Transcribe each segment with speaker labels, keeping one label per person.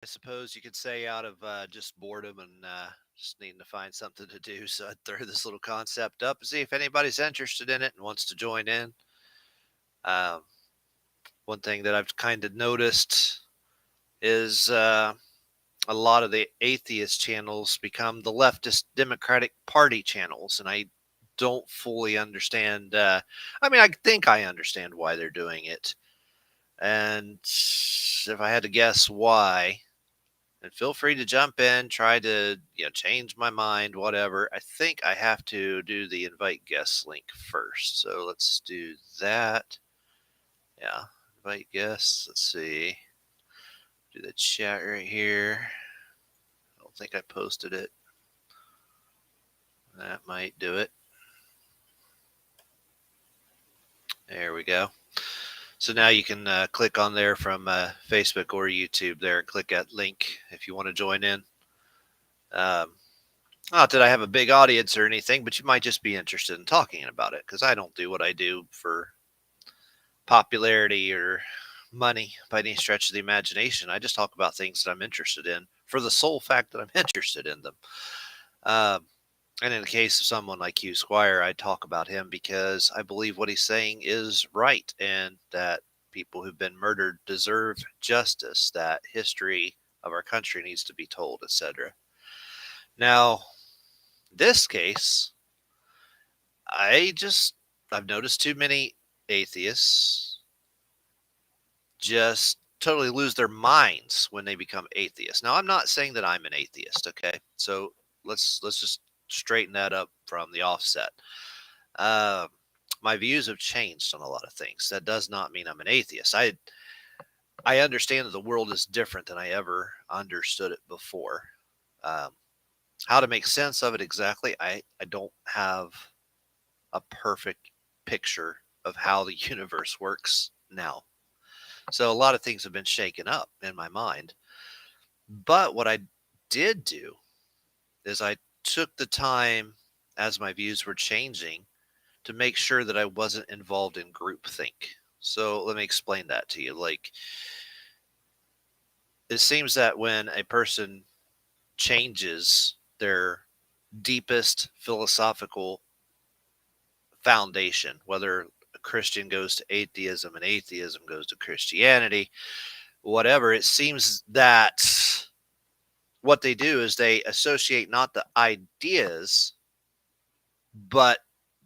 Speaker 1: I suppose you could say out of just boredom and just needing to find something to do. So I throw this little concept up and see if anybody's interested in it and wants to join in. Um, One thing that I've kind of noticed is a lot of the atheist channels become the leftist Democratic Party channels, and I don't fully understand. I mean, I think I understand why they're doing it, and if I had to guess why, and feel free to jump in, try to change my mind, whatever. I think I have to do the invite guests link first, so let's do that. Yeah, invite guests. Let's see. Do the chat right here. I don't think I posted it. That might do it. There we go. So now you can click on there from Facebook or YouTube there and click that link if you want to join in. Um, Not that I have a big audience or anything, but you might just be interested in talking about it because I don't do what I do for popularity or money by any stretch of the imagination. I just talk about things that I'm interested in for the sole fact that I'm interested in them. Um, and in the case of someone like Hugh Squire, I talk about him because I believe what he's saying is right and that people who've been murdered deserve justice, that history of our country needs to be told, etc. Now, this case, I just I've noticed too many atheists just totally lose their minds when they become atheists. Now, I'm not saying that I'm an atheist, okay? So let's just straighten that up from the offset. Uh, my views have changed on a lot of things. That does not mean I'm an atheist. I understand that the world is different than I ever understood it before. Um, how to make sense of it exactly, I don't have a perfect picture of how the universe works now. So a lot of things have been shaken up in my mind. But what I did do is I took the time as my views were changing to make sure that I wasn't involved in groupthink. So let me explain that to you. Like, it seems that when a person changes their deepest philosophical foundation, whether a Christian goes to atheism and atheism goes to Christianity, whatever, it seems that what they do is they associate not the ideas, but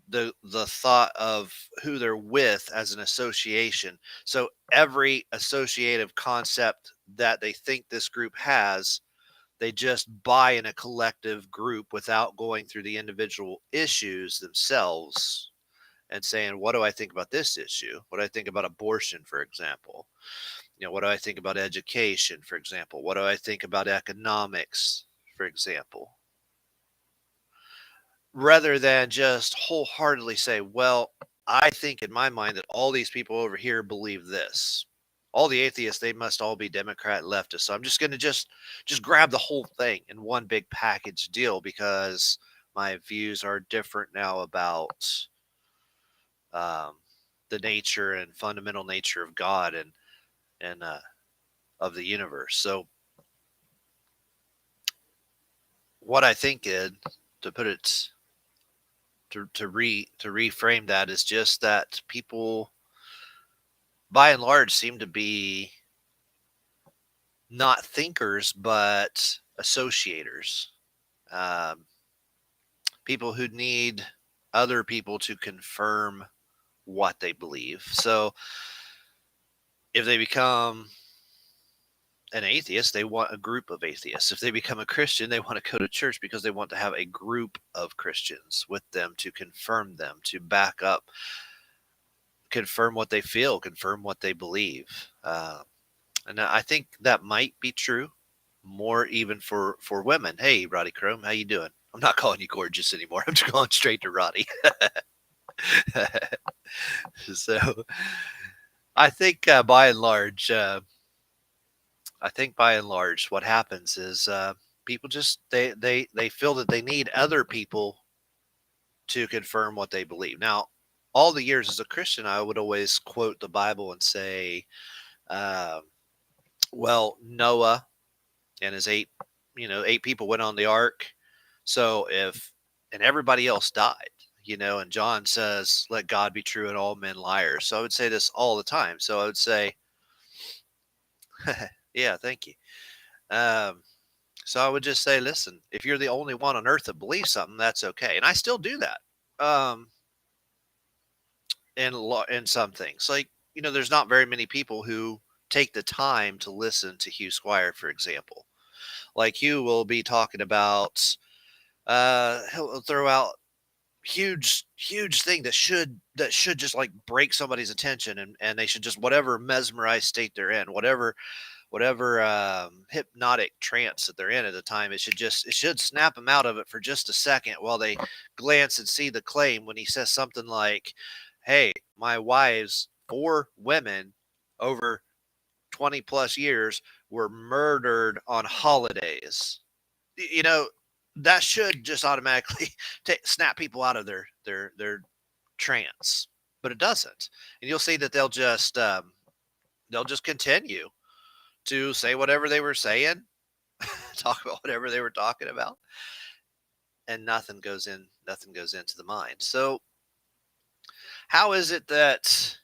Speaker 1: the thought of who they're with as an association. So every associative concept that they think this group has, they just buy in a collective group without going through the individual issues themselves and saying, what do I think about this issue? What do I think about abortion, for example? What do I think about education, for example? What do I think about economics, for example? Rather than just wholeheartedly say, well, I think in my mind that all these people over here believe this. All the atheists, they must all be Democrat leftist. So I'm just going to just grab the whole thing in one big package deal because my views are different now about um, the nature and fundamental nature of God and of the universe. So what I think is, to put it to reframe that, is just that people by and large seem to be not thinkers but associators, um, people who need other people to confirm what they believe. So if they become an atheist, they want a group of atheists. If they become a Christian, they want to go to church because they want to have a group of Christians with them to confirm them, to back up, confirm what they feel, confirm what they believe. And I think that might be true more even for women. Hey, Roddy Chrome, how you doing? I'm not calling you gorgeous anymore. I'm just going straight to Roddy. So I think by and large, what happens is people just they feel that they need other people to confirm what they believe. Now, all the years as a Christian, I would always quote the Bible and say, um, well, Noah and his eight people went on the ark. So and everybody else died, and John says, let God be true and all men liars. So I would say this all the time. So I would say, yeah, thank you. Um, so I would just say, listen, if you're the only one on earth that believes something, that's okay. And I still do that. In some things, like, there's not very many people who take the time to listen to Hugh Squire, for example. Like, Hugh will be talking about, he'll throw out huge thing that should just like break somebody's attention, and they should just, whatever mesmerized state they're in, whatever hypnotic trance that they're in at the time, it should snap them out of it for just a second while they glance and see the claim when he says something like, hey, my wives, 4 women over 20 plus years, were murdered on holidays. You know, that should just automatically snap people out of their trance, but it doesn't. And you'll see that they'll just continue to say whatever they were saying, talk about whatever they were talking about, and nothing goes into the mind. So how is it that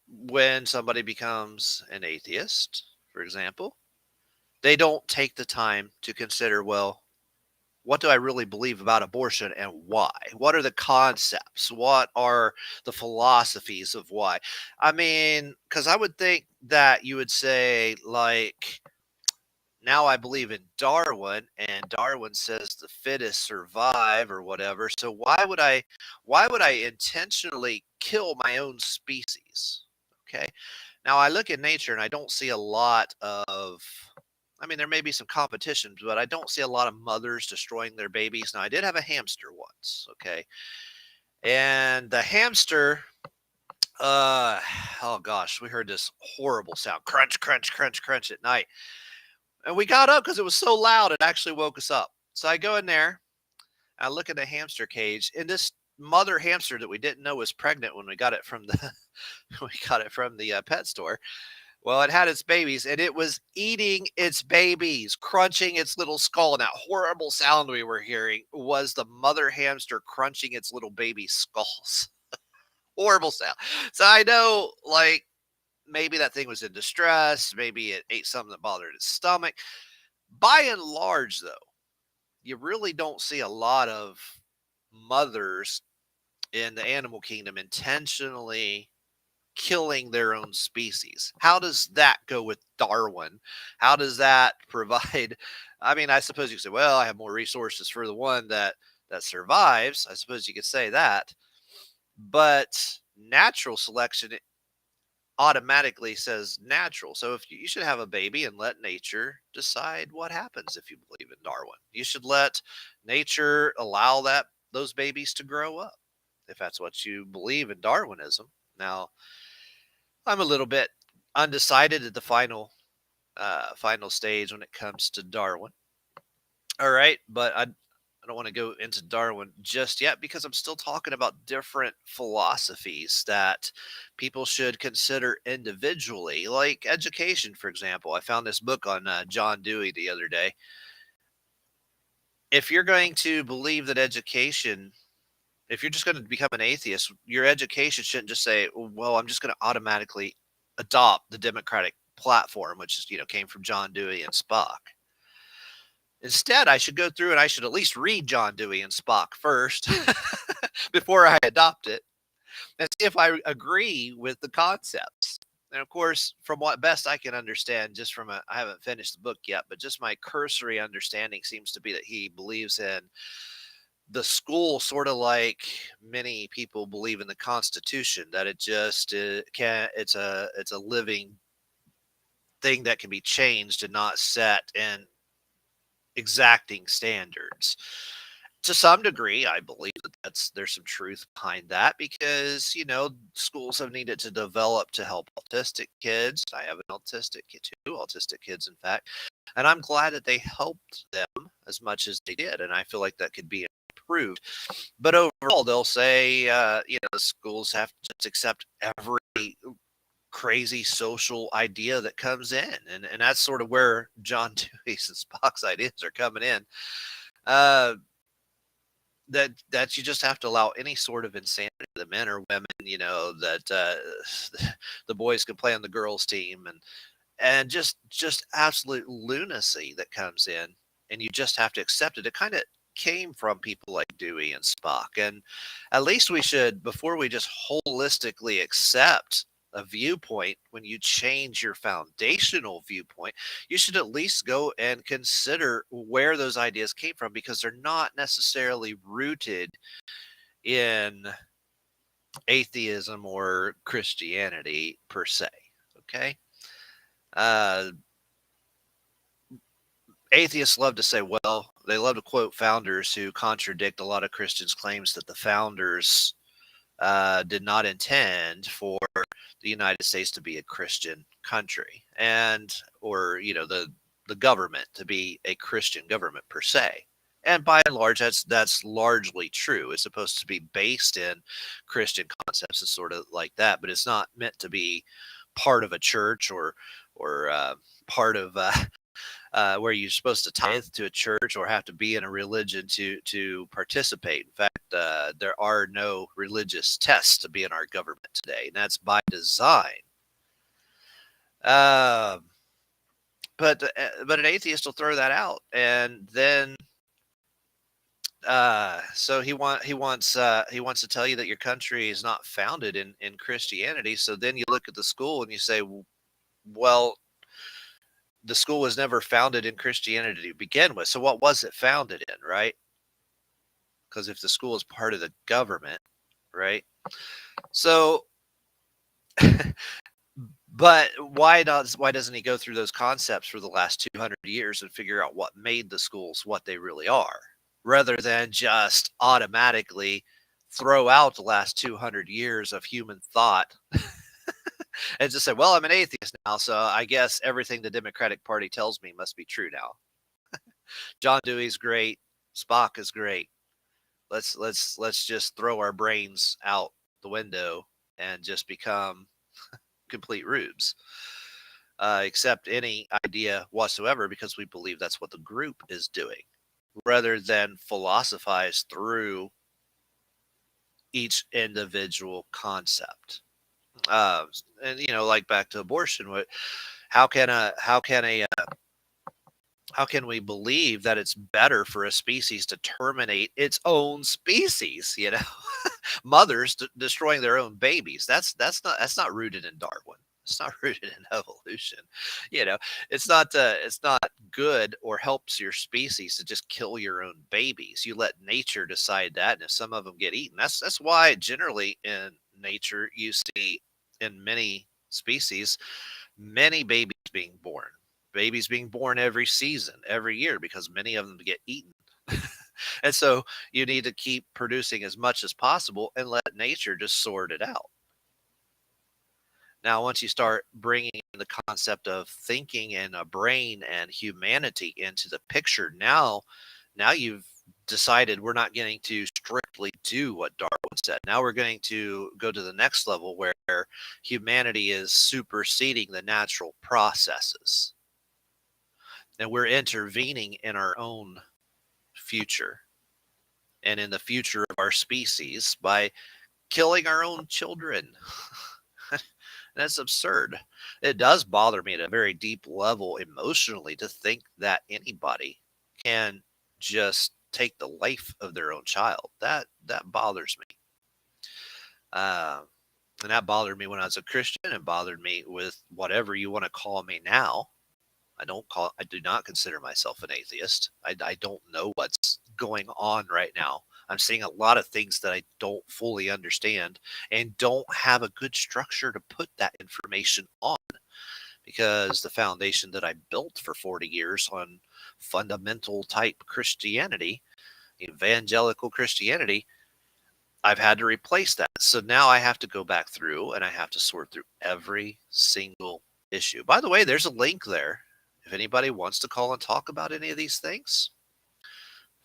Speaker 1: when somebody becomes an atheist, for example, they don't take the time to consider, well, what do I really believe about abortion and why? What are the concepts? What are the philosophies of why? I mean, because I would think that you would say, like, now I believe in Darwin, and Darwin says the fittest survive or whatever. So why would I intentionally kill my own species? Okay. Now I look at nature and I don't see a lot of, I mean, there may be some competitions, but I don't see a lot of mothers destroying their babies. Now I did have a hamster once, okay? And the hamster, oh gosh, we heard this horrible sound, crunch, crunch, crunch, crunch at night. And we got up because it was so loud, it actually woke us up. So I go in there, I look at the hamster cage, and this mother hamster that we didn't know was pregnant when we got it from the pet store. Well, it had its babies, and it was eating its babies, crunching its little skull. And that horrible sound we were hearing was the mother hamster crunching its little baby skulls. Horrible sound. So I know, like, maybe that thing was in distress. Maybe it ate something that bothered its stomach. By and large, though, you really don't see a lot of mothers in the animal kingdom intentionally killing their own species. How does that go with Darwin? How does that provide? I mean, I suppose you could say, well, I have more resources for the one that survives. I suppose you could say that. But natural selection automatically says natural. So if you should have a baby and let nature decide what happens. If you believe in Darwin, you should let nature allow those babies to grow up, if that's what you believe in Darwinism. Now, I'm a little bit undecided at the final stage when it comes to Darwin. All right, but I don't want to go into Darwin just yet because I'm still talking about different philosophies that people should consider individually, like education, for example. I found this book on John Dewey the other day. If you're going to believe that education, if you're just going to become an atheist, your education shouldn't just say, well, I'm just going to automatically adopt the Democratic platform, which is, came from John Dewey and Spock. Instead, I should go through and I should at least read John Dewey and Spock first before I adopt it and see if I agree with the concepts. And of course, from what best I can understand, I haven't finished the book yet, but just my cursory understanding seems to be that he believes in the school, sort of like many people believe in the Constitution, that it just it's a living thing that can be changed and not set in exacting standards. To some degree, I believe that there's some truth behind that because, schools have needed to develop to help autistic kids. I have an autistic kid, 2 autistic kids, in fact, and I'm glad that they helped them as much as they did. And I feel like that could be improved. But overall, they'll say, the schools have to just accept every crazy social idea that comes in. And that's sort of where John Dewey's and Spock's ideas are coming in. Uh, that you just have to allow any sort of insanity, the men or women, that the boys can play on the girls' team, and just absolute lunacy that comes in, and you just have to accept it. It kind of came from people like Dewey and Spock, and at least we should, before we just holistically accept a viewpoint, when you change your foundational viewpoint, you should at least go and consider where those ideas came from, because they're not necessarily rooted in atheism or Christianity per se. Okay. uh Atheists love to say, well, they love to quote founders who contradict a lot of Christians' claims that the founders did not intend for the United States to be a Christian country, and or the government to be a Christian government per se. And by and large, that's largely true. It's supposed to be based in Christian concepts and sort of like that, but it's not meant to be part of a church, or part of where you're supposed to tithe to a church or have to be in a religion to participate. In fact, there are no religious tests to be in our government today, and that's by design. Um, but an atheist will throw that out, and then so he wants to tell you that your country is not founded in Christianity. So then you look at the school and you say, well, the school was never founded in Christianity to begin with. So what was it founded in, right? Because if the school is part of the government, right? So, but why doesn't he go through those concepts for the last 200 years and figure out what made the schools what they really are, rather than just automatically throw out the last 200 years of human thought and just say, well, I'm an atheist now, so I guess everything the Democratic Party tells me must be true now. John Dewey's great. Spock is great. Let's just throw our brains out the window and just become complete rubes. Accept any idea whatsoever because we believe that's what the group is doing, rather than philosophize through each individual concept. Uh, and like back to abortion, how can a how can a how can we believe that it's better for a species to terminate its own species? Mothers destroying their own babies. That's not rooted in Darwin. It's not rooted in evolution. You know, it's not good or helps your species to just kill your own babies. You let nature decide that, and if some of them get eaten, that's why generally in nature you see in many species many babies being born every season, every year, because many of them get eaten. And so you need to keep producing as much as possible and let nature just sort it out. Now, once you start bringing the concept of thinking and a brain and humanity into the picture, now you've decided we're not going to strictly do what Darwin said. Now we're going to go to the next level where humanity is superseding the natural processes, and we're intervening in our own future and in the future of our species by killing our own children. That's absurd. It does bother me at a very deep level emotionally to think that anybody can just take the life of their own child. That bothers me. Uh, and that bothered me when I was a Christian. It bothered me with whatever you want to call me now. I do not consider myself an atheist. I don't know what's going on right now. I'm seeing a lot of things that I don't fully understand and don't have a good structure to put that information on, because the foundation that I built for 40 years on fundamental type Christianity, evangelical Christianity, I've had to replace that. So now I have to go back through and I have to sort through every single issue. By the way, there's a link there. If anybody wants to call and talk about any of these things,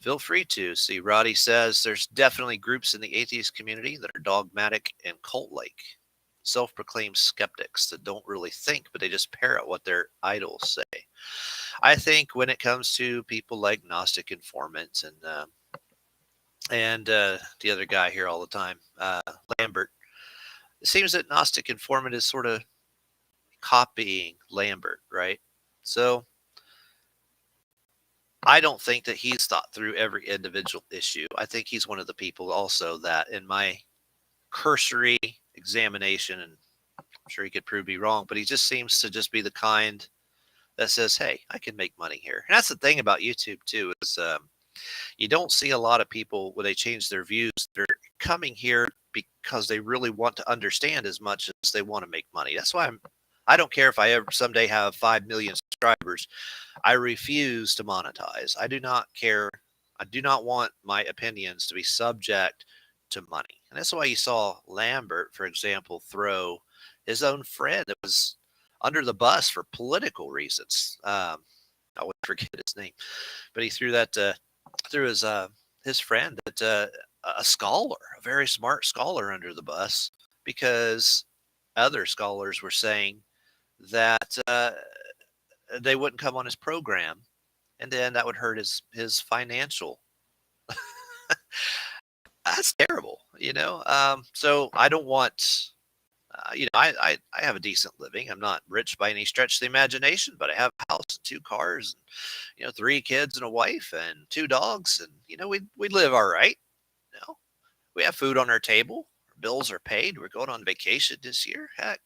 Speaker 1: feel free to. See, Roddy says there's definitely groups in the atheist community that are dogmatic and cult-like. self-proclaimed skeptics that don't really think, but they just parrot what their idols say. I think when it comes to people like Gnostic informants and the other guy here all the time, Lambert, it seems that Gnostic informant is sort of copying Lambert, right? So I don't think that he's thought through every individual issue. I think he's one of the people also that, in my cursory examination, and I'm sure he could prove me wrong, but he just seems to just be the kind that says, "Hey, I can make money here." And that's the thing about YouTube too, is you don't see a lot of people when they change their views. They're coming here because they really want to understand as much as they want to make money. That's why I don't care if I ever someday have 5 million subscribers. I refuse to monetize. I do not care. I do not want my opinions to be subject to money. And that's why you saw Lambert, for example, throw his own friend that was under the bus for political reasons. I would forget his name, but he threw that threw his friend, that a scholar, a very smart scholar, under the bus because other scholars were saying that they wouldn't come on his program, and then that would hurt his financial. That's terrible, you know. So I don't want. I have a decent living. I'm not rich by any stretch of the imagination, but I have a house and 2 cars, and 3 kids and a wife and 2 dogs, and we live all right. You know, we have food on our table. Our bills are paid. We're going on vacation this year. Heck,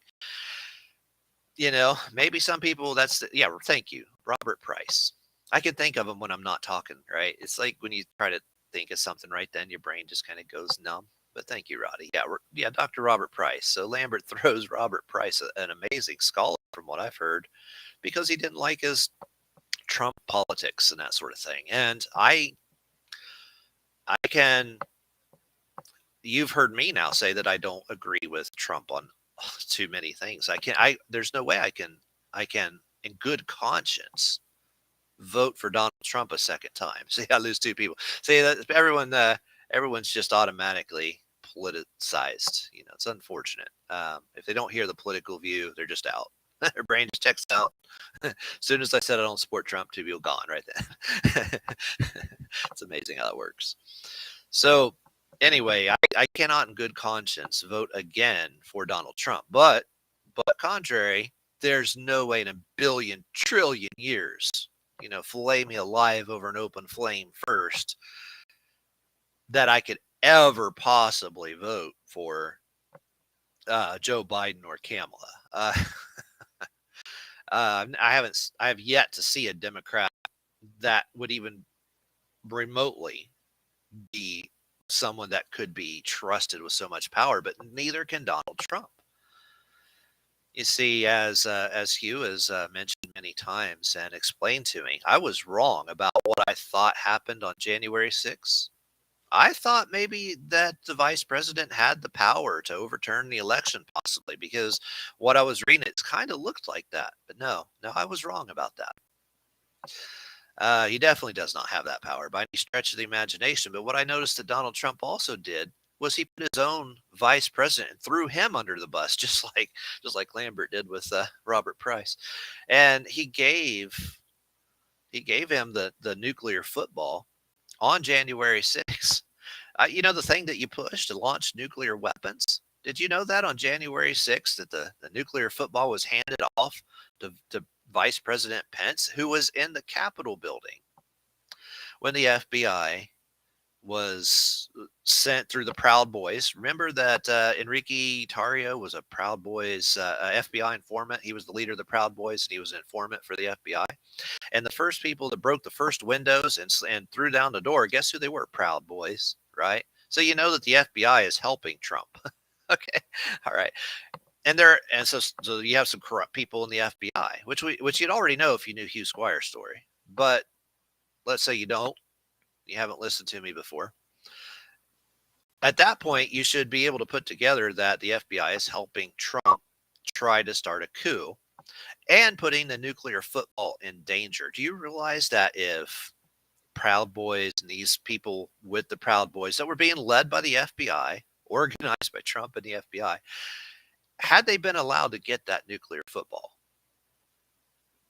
Speaker 1: maybe some people, yeah, thank you, Robert Price. I can think of him when I'm not talking, right? It's like when you try to think of something right then, your brain just kind of goes numb. But thank you, Roddy. Yeah, Dr. Robert Price. So Lambert throws Robert Price, an amazing scholar from what I've heard, because he didn't like his Trump politics and that sort of thing. And I can, you've heard me now say that I don't agree with Trump on too many things. There's no way I can in good conscience vote for Donald Trump a second time. See, I lose 2 people. See, that everyone's just automatically politicized. It's unfortunate. If they don't hear the political view, they're just out. Their brain just checks out. As soon as I said I don't support Trump, 2 people gone right then. It's amazing how that works. So anyway, I cannot in good conscience vote again for Donald Trump. But contrary, there's no way in a billion trillion years, fillet me alive over an open flame first, that I could ever possibly vote for Joe Biden or Kamala. I have yet to see a Democrat that would even remotely be someone that could be trusted with so much power, but neither can Donald Trump. You see, as Hugh has mentioned many times and explained to me, I was wrong about what I thought happened on January 6th. I thought maybe that the vice president had the power to overturn the election, possibly, because what I was reading, it kind of looked like that. But no, I was wrong about that. He definitely does not have that power by any stretch of the imagination. But what I noticed that Donald Trump also did was he put his own vice president and threw him under the bus, just like Lambert did with Robert Price, and he gave him the nuclear football on January 6th. The thing that you pushed to launch nuclear weapons. Did you know that on January 6th that the nuclear football was handed off to Vice President Pence, who was in the Capitol building when the FBI was sent through the Proud Boys? Remember that Enrique Tarrio was a Proud Boys FBI informant. He was the leader of the Proud Boys, and he was an informant for the FBI. And the first people that broke the first windows and threw down the door, guess who they were? Proud Boys, right? So you know that the FBI is helping Trump. Okay, all right. And so you have some corrupt people in the FBI, which you'd already know if you knew Hugh Squire's story. But let's say you don't. You haven't listened to me before. At that point, you should be able to put together that the FBI is helping Trump try to start a coup and putting the nuclear football in danger. Do you realize that if Proud Boys and these people with the Proud Boys that were being led by the FBI, organized by Trump and the FBI, Had they been allowed to get that nuclear football,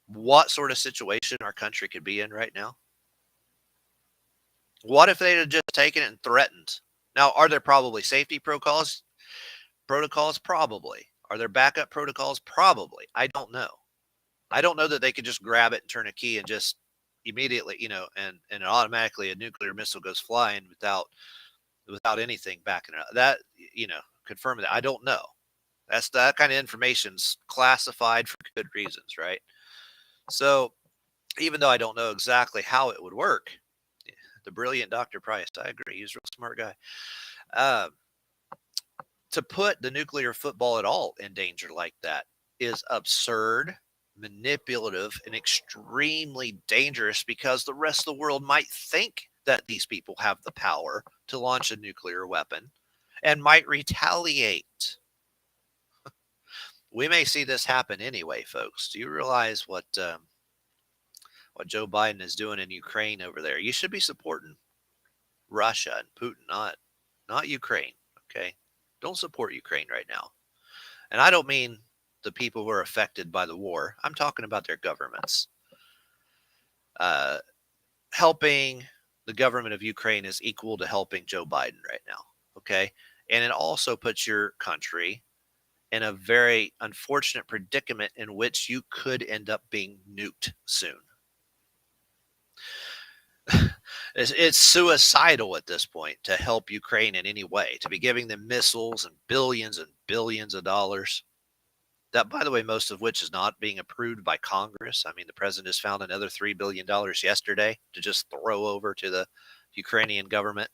Speaker 1: what sort of situation our country could be in right now? What if they'd have just taken it and threatened? Now, are there probably safety protocols? Protocols, probably. Are there backup protocols? Probably. I don't know. I don't know that they could just grab it and turn a key and just immediately, and automatically a nuclear missile goes flying without anything backing it up. That, confirming that. I don't know. That kind of information's classified for good reasons, right? So even though I don't know exactly how it would work, the brilliant Dr. Price, I agree, he's a real smart guy. Uh, to put the nuclear football at all in danger like that is absurd, manipulative, and extremely dangerous because the rest of the world might think that these people have the power to launch a nuclear weapon and might retaliate. We may see this happen anyway, folks. Do you realize what Joe Biden is doing in Ukraine over there? You should be supporting Russia and Putin, not Ukraine. Okay, don't support Ukraine right now. And I don't mean the people who are affected by the war. I'm talking about their governments. Uh, Helping the government of Ukraine is equal to helping Joe Biden right now. Okay, and it also puts your country in a very unfortunate predicament in which you could end up being nuked soon. It's suicidal at this point to help Ukraine in any way, to be giving them missiles and billions of dollars. That, by the way, most of which is not being approved by Congress. I mean, the president has found another $3 billion yesterday to just throw over to the Ukrainian government.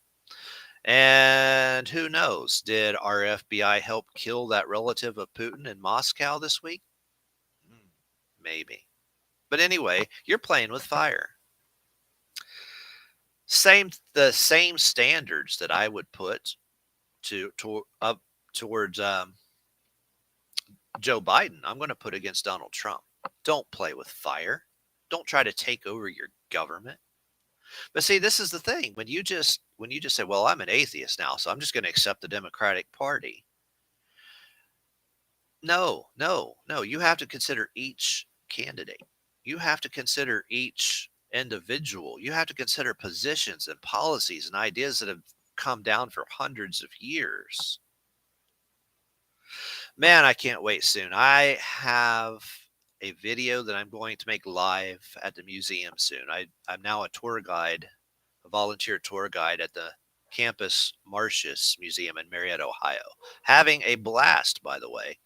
Speaker 1: And who knows, did our FBI help kill that relative of Putin in Moscow this week? Maybe. But anyway, you're playing with fire. The same standards that I would put up towards Joe Biden, I'm going to put against Donald Trump. Don't play with fire. Don't try to take over your government. But see, this is the thing. When you just say, "Well, I'm an atheist now, so I'm just going to accept the Democratic Party." No, no, no. You have to consider each candidate. You have to consider each individual. You have to consider positions and policies and ideas that have come down for hundreds of years. Man, I can't wait soon. I have a video that I'm going to make live at the museum soon. I'm now a tour guide, a volunteer tour guide at the Campus Martius Museum in Marietta, Ohio. Having a blast, by the way,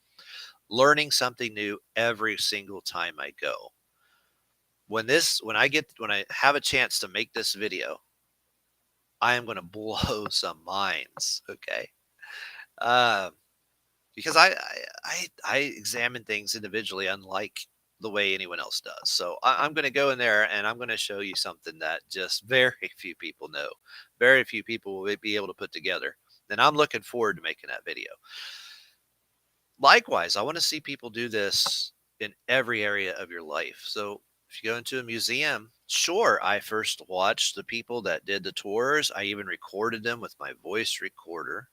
Speaker 1: learning something new every single time I go. When I have a chance to make this video, I am going to blow some minds. Okay. Because I examine things individually, unlike the way anyone else does. So I'm going to go in there and I'm going to show you something that just very few people know, very few people will be able to put together. And I'm looking forward to making that video. Likewise, I want to see people do this in every area of your life. So if you go into a museum, sure, I first watched the people that did the tours. I even recorded them with my voice recorder,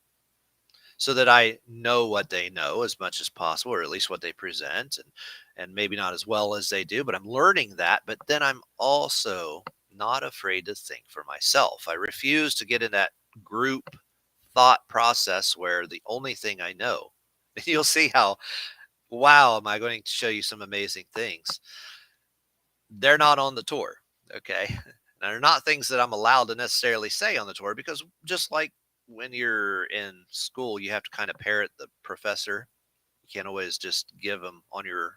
Speaker 1: so that I know what they know as much as possible, or at least what they present, and maybe not as well as they do, but I'm learning that. But then I'm also not afraid to think for myself. I refuse to get in that group thought process where the only thing I know, and you'll see how, wow, am I going to show you some amazing things. They're not on the tour, okay? Now, they're not things that I'm allowed to necessarily say on the tour, because just like when you're in school, you have to kind of parrot the professor. You can't always just give them on your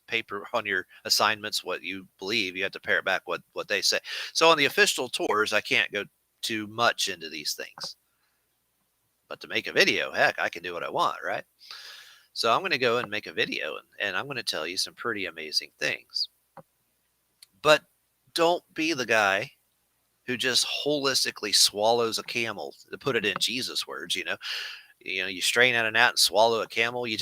Speaker 1: paper, on your assignments, what you believe. You have to parrot back what they say. So on the official tours, I can't go too much into these things. But to make a video, heck, I can do what I want, right? So I'm going to go and make a video, and I'm going to tell you some pretty amazing things. But don't be the guy who just holistically swallows a camel, to put it in Jesus' words. You strain out a gnat and swallow a camel. You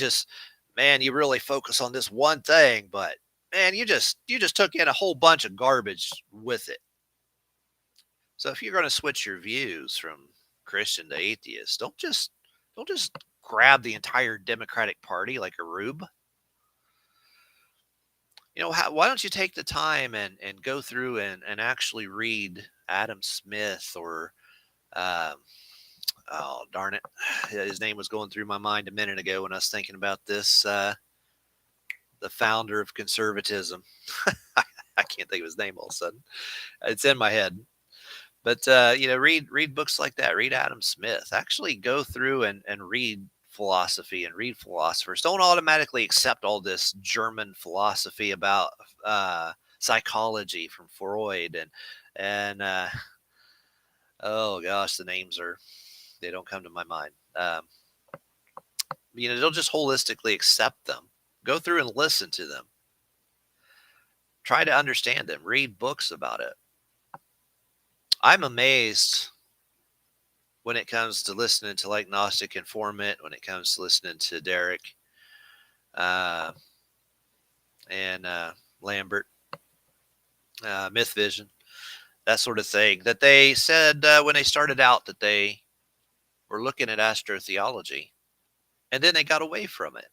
Speaker 1: really focus on this one thing, but man, you just took in a whole bunch of garbage with it. So if you're going to switch your views from Christian to atheist, don't just grab the entire Democratic Party like a rube. Why don't you take the time and go through and actually read Adam Smith or, um, oh, darn it. His name was going through my mind a minute ago when I was thinking about this. The founder of conservatism. I can't think of his name all of a sudden. It's in my head. But read books like that. Read Adam Smith. Actually, go through and read philosophy and read philosophers. Don't automatically accept all this German philosophy about psychology from Freud and oh gosh, the names they don't come to my mind. Don't just holistically accept them. Go through and listen to them. Try to understand them. Read books about it. I'm amazed when it comes to listening to like Gnostic Informant, when it comes to listening to Derek uh, and Lambert, Myth Vision, that sort of thing, that they said when they started out that they were looking at astrotheology, and then they got away from it.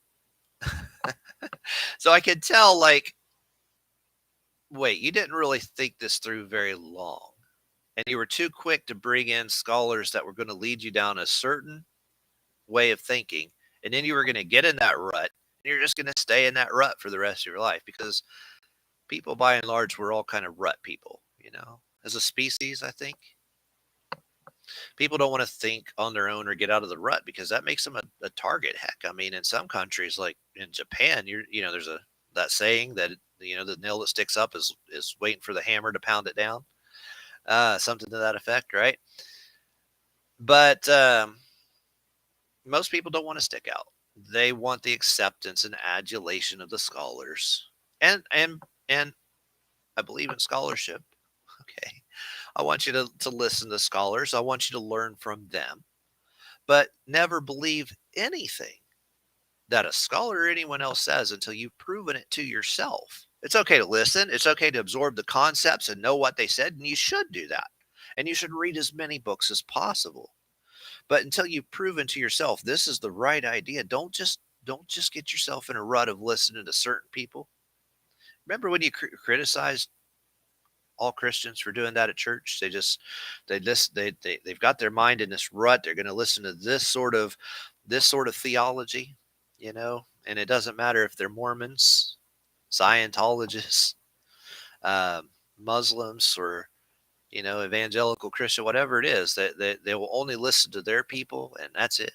Speaker 1: So I could tell, like, wait, you didn't really think this through very long. And you were too quick to bring in scholars that were going to lead you down a certain way of thinking. And then you were going to get in that rut. And you're just going to stay in that rut for the rest of your life, because people, by and large, we're all kind of rut people, as a species, I think. People don't want to think on their own or get out of the rut, because that makes them a target. Heck, I mean, in some countries, like in Japan, there's that saying that, the nail that sticks up is waiting for the hammer to pound it down. Something to that effect, right? But most people don't want to stick out. They want the acceptance and adulation of the scholars, and I believe in scholarship. Okay, I want you to listen to scholars. I want you to learn from them, but never believe anything that a scholar or anyone else says until you've proven it to yourself. It's okay to listen. It's okay to absorb the concepts and know what they said, and you should do that. And you should read as many books as possible. But until you've proven to yourself this is the right idea, don't just get yourself in a rut of listening to certain people. Remember when you criticized all Christians for doing that at church? They've got their mind in this rut. They're going to listen to this sort of theology, and it doesn't matter if they're Mormons, Scientologists, um, Muslims, or evangelical Christian, whatever it is. That they will only listen to their people, and that's it.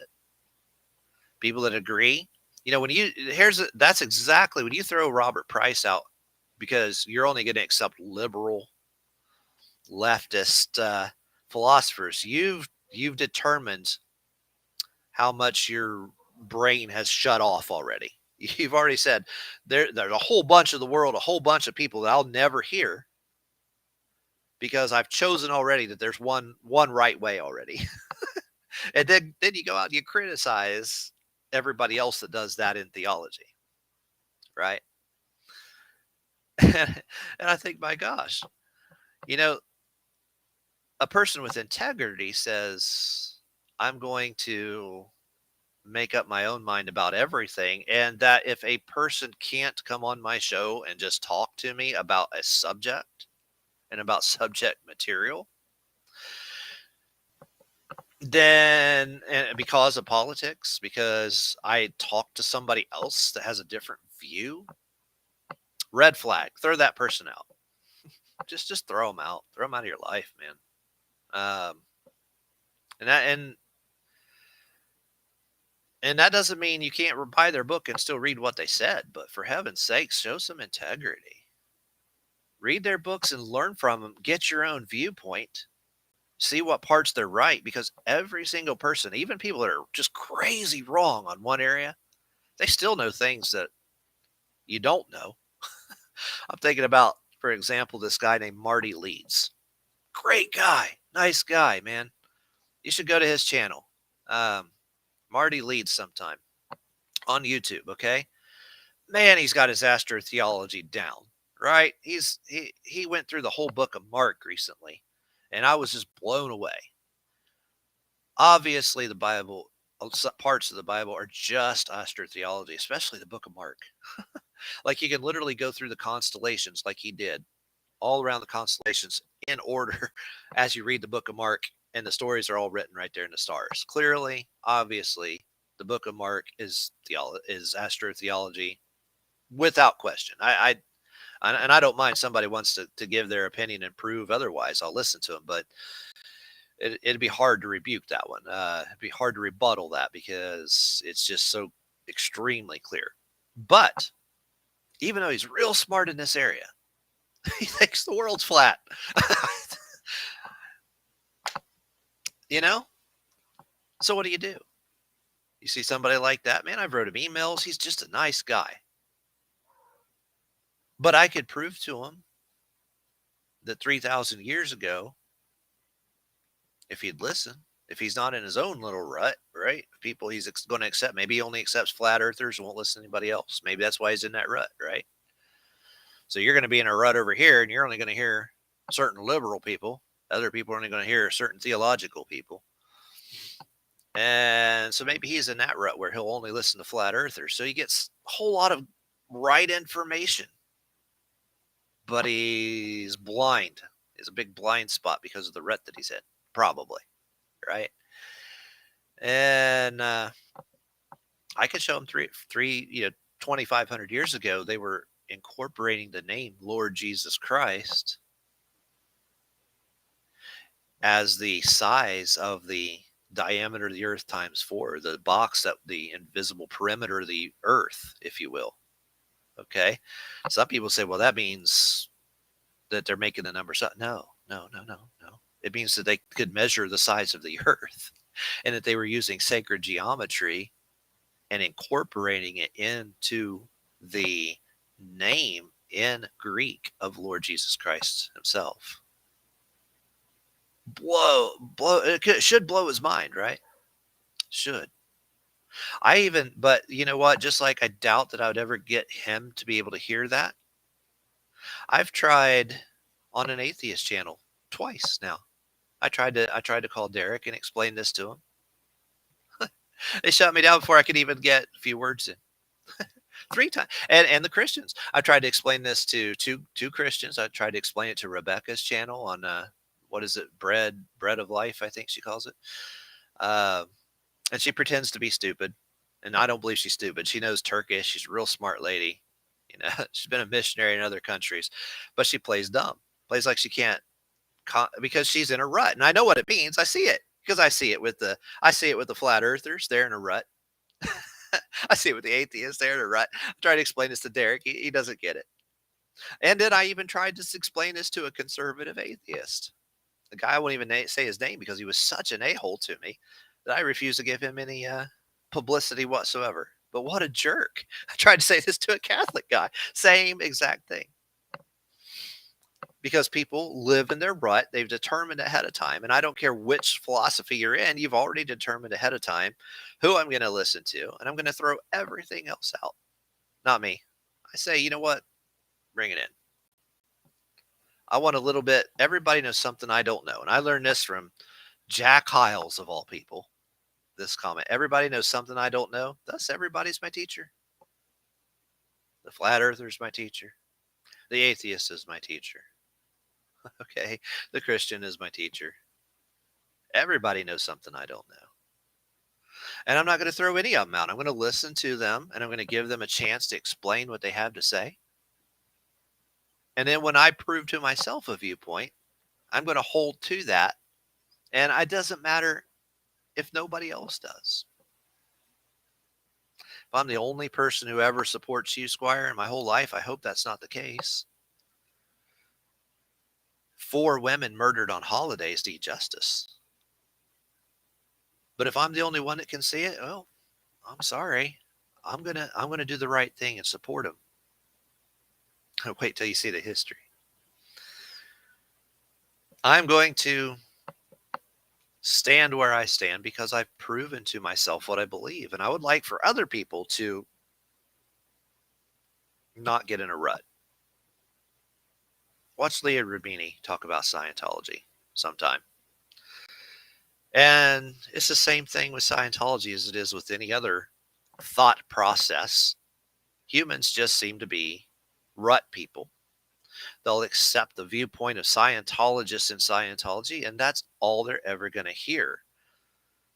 Speaker 1: People that agree. That's exactly when you throw Robert Price out, because you're only going to accept liberal, leftist philosophers. You've determined how much your brain has shut off already. You've already said there's a whole bunch of the world, a whole bunch of people that I'll never hear, because I've chosen already that there's one right way already. And then you go out and you criticize everybody else that does that in theology, right? And I think, my gosh, you know, a person with integrity says, I'm going to make up my own mind about everything. And that if a person can't come on my show and just talk to me about a subject and about subject material, then, and because of politics, because I talked to somebody else that has a different view, red flag, throw that person out. Just throw them out. Throw them out of your life, man. Um, and that doesn't mean you can't buy their book and still read what they said, but for heaven's sake, show some integrity. Read their books and learn from them. Get your own viewpoint. See what parts they're right, because every single person, even people that are just crazy wrong on one area, they still know things that you don't know. I'm thinking about, for example, this guy named Marty Leeds. Great guy. Nice guy, man. You should go to his channel. Marty Leeds sometime on YouTube, okay? Man, he's got his astrotheology down, right? He went through the whole book of Mark recently, and I was just blown away. Obviously, the Bible parts of the Bible are just astrotheology, especially the book of Mark. Like you can literally go through the constellations like he did, all around the constellations in order as you read the book of Mark, and the stories are all written right there in the stars. Clearly, obviously, the book of Mark is astrotheology without question. And I don't mind somebody wants to give their opinion and prove otherwise. I'll listen to them, but it'd be hard to rebuke that one. It'd be hard to rebuttal that because it's just so extremely clear. But even though he's real smart in this area, he thinks the world's flat. You know? So what do? You see somebody like that, man, I've wrote him emails. He's just a nice guy. But I could prove to him that 3,000 years ago, if he'd listen, if he's not in his own little rut, right? People he's going to accept, maybe he only accepts flat earthers and won't listen to anybody else. Maybe that's why he's in that rut, right? So you're going to be in a rut over here, and you're only going to hear certain liberal people. Other people are only going to hear certain theological people. And so maybe he's in that rut where he'll only listen to flat earthers. So he gets a whole lot of right information, but he's blind. He's a big blind spot because of the rut that he's in, probably, right? And I could show him 2,500 years ago, they were incorporating the name Lord Jesus Christ as the size of the diameter of the earth times 4, the box, that the invisible perimeter of the earth, if you will. Okay. Some people say, well, that means that they're making the numbers up. No. It means that they could measure the size of the earth, and that they were using sacred geometry and incorporating it into the name in Greek of Lord Jesus Christ himself. It should blow his mind, right? Should. But you know what? Just like I doubt that I would ever get him to be able to hear that. I've tried on an atheist channel twice now. I tried to call Derek and explain this to him. They shut me down before I could even get a few words in. 3 times. And the Christians. I tried to explain this to two Christians. I tried to explain it to Rebecca's channel on what is it? Bread of Life, I think she calls it. And she pretends to be stupid. And I don't believe she's stupid. She knows Turkish. She's a real smart lady. You know, she's been a missionary in other countries, but she plays dumb. Plays like she can't because she's in a rut. And I know what it means. I see it because I see it with the flat earthers. They're in a rut. I see it with the atheists. They're in a rut. I tried to explain this to Derek. He doesn't get it. And then I even tried to explain this to a conservative atheist. The guy won't even say his name because he was such an a-hole to me that I refused to give him any publicity whatsoever. But what a jerk. I tried to say this to a Catholic guy. Same exact thing. Because people live in their rut. They've determined ahead of time. And I don't care which philosophy you're in. You've already determined ahead of time who I'm going to listen to. And I'm going to throw everything else out. Not me. I say, you know what? Bring it in. I want a little bit. Everybody knows something I don't know. And I learned this from Jack Hiles, of all people. This comment. Everybody knows something I don't know. Thus, everybody's my teacher. The flat earther's my teacher. The atheist is my teacher. Okay. The Christian is my teacher. Everybody knows something I don't know. And I'm not going to throw any of them out. I'm going to listen to them, and I'm going to give them a chance to explain what they have to say. And then when I prove to myself a viewpoint, I'm going to hold to that. And it doesn't matter if nobody else does. If I'm the only person who ever supports you, Squire, in my whole life, I hope that's not the case. 4 women murdered on holidays to eat justice. But if I'm the only one that can see it, well, I'm sorry. I'm gonna do the right thing and support them. Wait till you see the history. I'm going to stand where I stand because I've proven to myself what I believe. And I would like for other people to not get in a rut. Watch Leah Rubini talk about Scientology sometime. And it's the same thing with Scientology as it is with any other thought process. Humans just seem to be rut people. They'll accept the viewpoint of Scientologists in Scientology, and that's all they're ever going to hear.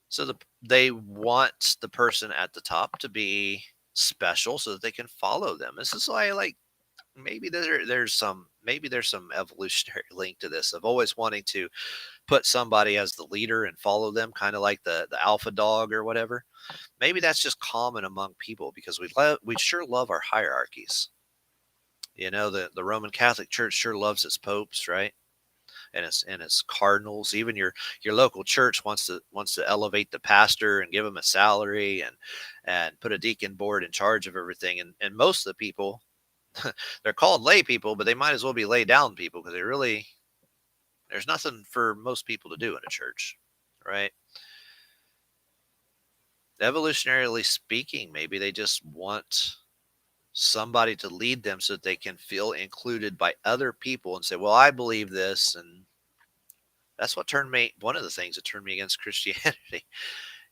Speaker 1: So they want the person at the top to be special so that they can follow them. This is why, like, maybe there's some evolutionary link to this of always wanting to put somebody as the leader and follow them, kind of like the alpha dog or whatever. Maybe that's just common among people because we sure love our hierarchies. The Roman Catholic Church sure loves its popes, right? And its cardinals. Even your local church wants to elevate the pastor and give him a salary and put a deacon board in charge of everything. And most of the people, they're called lay people, but they might as well be lay down people because there's nothing for most people to do in a church, right? Evolutionarily speaking, maybe they just want somebody to lead them so that they can feel included by other people and say, well, I believe this. And that's one of the things that turned me against Christianity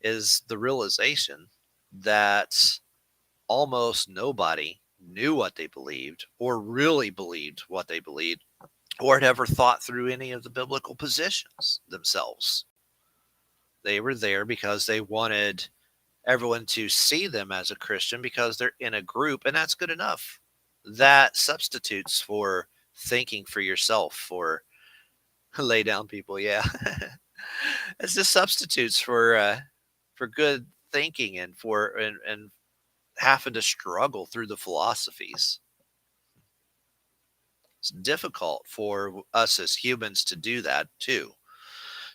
Speaker 1: is the realization that almost nobody knew what they believed or really believed what they believed or had ever thought through any of the biblical positions themselves. They were there because they wanted everyone to see them as a Christian because they're in a group, and that's good enough. That substitutes for thinking for yourself, for lay down people. Yeah, it's just substitutes for good thinking and having to struggle through the philosophies. It's difficult for us as humans to do that too.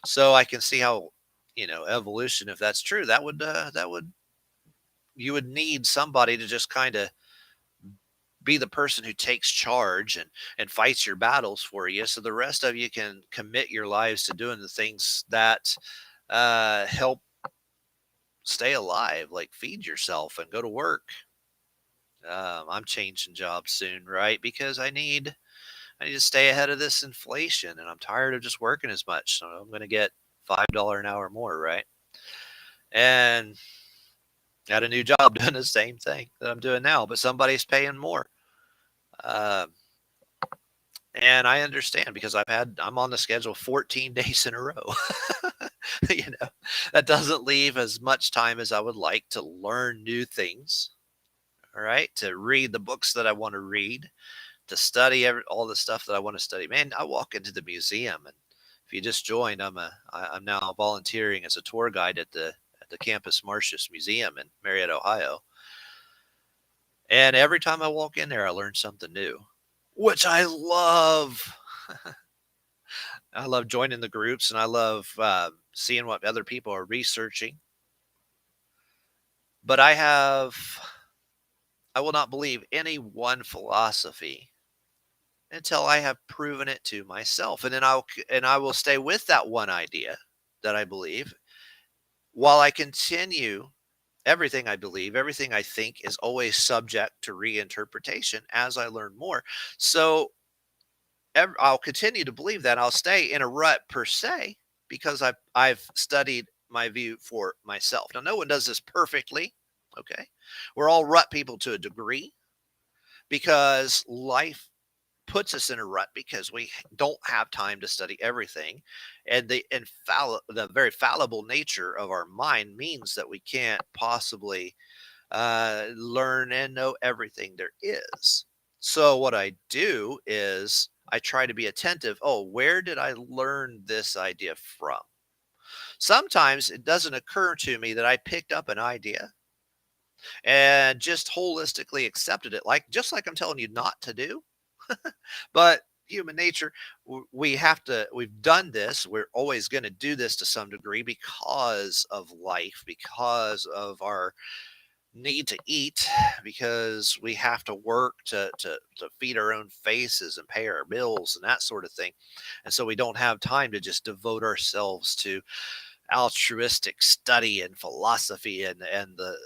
Speaker 1: So I can see how evolution, if that's true, that would you would need somebody to just kind of be the person who takes charge and fights your battles for you so the rest of you can commit your lives to doing the things that help stay alive, like feed yourself and go to work. I'm changing jobs soon, right? Because I need to stay ahead of this inflation, and I'm tired of just working as much, so I'm going to get $5 an hour more, right? And got a new job doing the same thing that I'm doing now, but somebody's paying more. Um, And I understand because I'm on the schedule 14 days in a row. you know, that doesn't leave as much time as I would like to learn new things. All right. To read the books that I want to read, to study all the stuff that I want to study. Man, I walk into the museum, and if you just joined, I'm now volunteering as a tour guide at the Campus Martius Museum in Marietta, Ohio. And every time I walk in there, I learn something new, which I love. I love joining the groups, and I love seeing what other people are researching. But I will not believe any one philosophy until I have proven it to myself, and I will stay with that one idea that I believe while I continue. Everything I believe, everything I think is always subject to reinterpretation as I learn more. So I'll continue to believe that. I'll stay in a rut per se because I've studied my view for myself. Now, no one does this perfectly. Okay, we're all rut people to a degree because life puts us in a rut because we don't have time to study everything, and the very fallible nature of our mind means that we can't possibly learn and know everything there is. So what I do is I try to be attentive. Oh, where did I learn this idea from? Sometimes it doesn't occur to me that I picked up an idea and just holistically accepted it, like just like I'm telling you not to do. But human nature, we've done this. We're always going to do this to some degree because of life, because of our need to eat, because we have to work to feed our own faces and pay our bills and that sort of thing. And so we don't have time to just devote ourselves to altruistic study and philosophy and the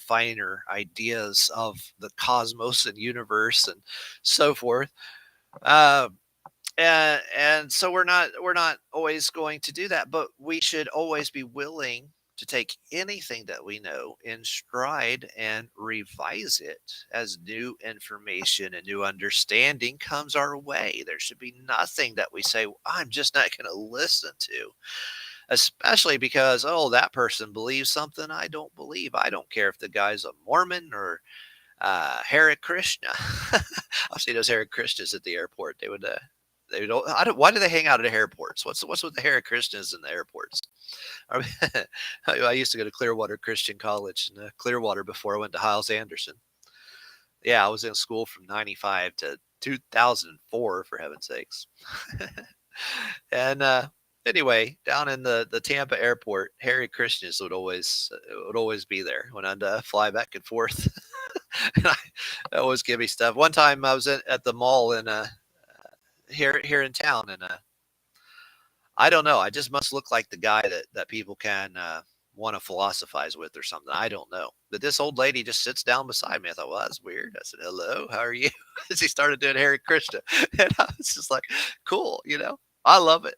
Speaker 1: finer ideas of the cosmos and universe and so forth. Uh, And so we're not always going to do that, but we should always be willing to take anything that we know in stride and revise it as new information and new understanding comes our way. There should be nothing that we say, I'm just not going to listen to, especially because, oh, that person believes something I don't believe. I don't care if the guy's a Mormon or Hare Krishna. I've seen those Hare Krishnas at the airport. They don't. I don't. Why do they hang out at airports? What's with the Hare Krishnas in the airports? I, mean, I used to go to Clearwater Christian College in Clearwater before I went to Hiles Anderson. Yeah, I was in school from '95 to 2004, for heaven's sakes. And anyway, down in the Tampa airport, Hare Krishnas would always be there when I'd fly back and forth. And I always give me stuff. One time I was at the mall in here in town, and I don't know. I just must look like the guy that people can want to philosophize with or something. I don't know. But this old lady just sits down beside me. I thought, well, that's weird. I said, hello, how are you? As he started doing Hare Krishna, and I was just like, cool. I love it.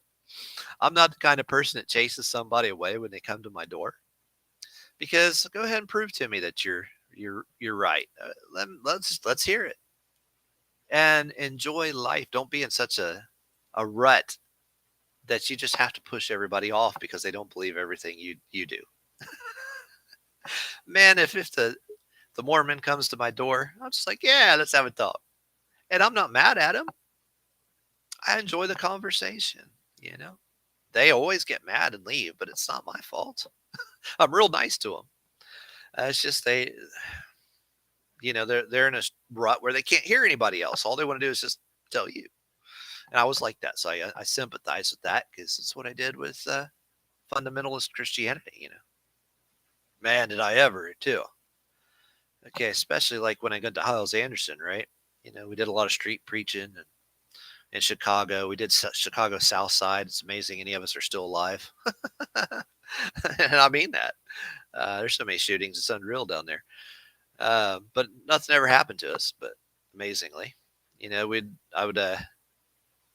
Speaker 1: I'm not the kind of person that chases somebody away when they come to my door, because go ahead and prove to me that you're right. Let's hear it and enjoy life. Don't be in such a rut that you just have to push everybody off because they don't believe everything you do. Man, if the Mormon comes to my door, I'm just like, yeah, let's have a talk. And I'm not mad at him. I enjoy the conversation, you know. They always get mad and leave, but it's not my fault. I'm real nice to them. It's just they're in a rut where they can't hear anybody else. All they want to do is just tell you. And I was like that, so I sympathize with that because it's what I did with fundamentalist Christianity. Man, did I ever too. Okay, especially like when I got to Hiles Anderson, right? We did a lot of street preaching and in Chicago. We did Chicago South Side. It's amazing any of us are still alive. And I mean that. There's so many shootings. It's unreal down there. But nothing ever happened to us. But amazingly, I would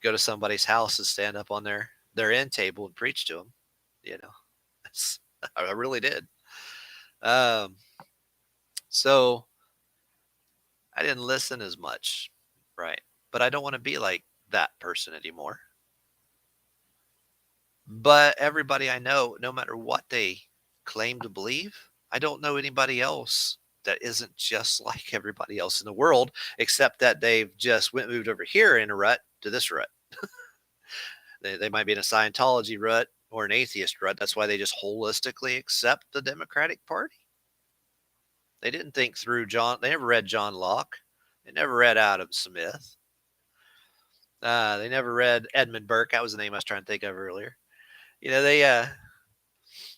Speaker 1: go to somebody's house and stand up on their end table and preach to them. You know, I really did. Um, so I didn't listen as much, right? But I don't want to be like that person anymore. But everybody I know, no matter what they claim to believe, I don't know anybody else that isn't just like everybody else in the world, except that they've just moved over here in a rut to this rut. They might be in a Scientology rut or an atheist rut. That's why they just holistically accept the Democratic Party. They didn't think through John. They never read John Locke. They never read Adam Smith. They never read Edmund Burke. That was the name I was trying to think of earlier. They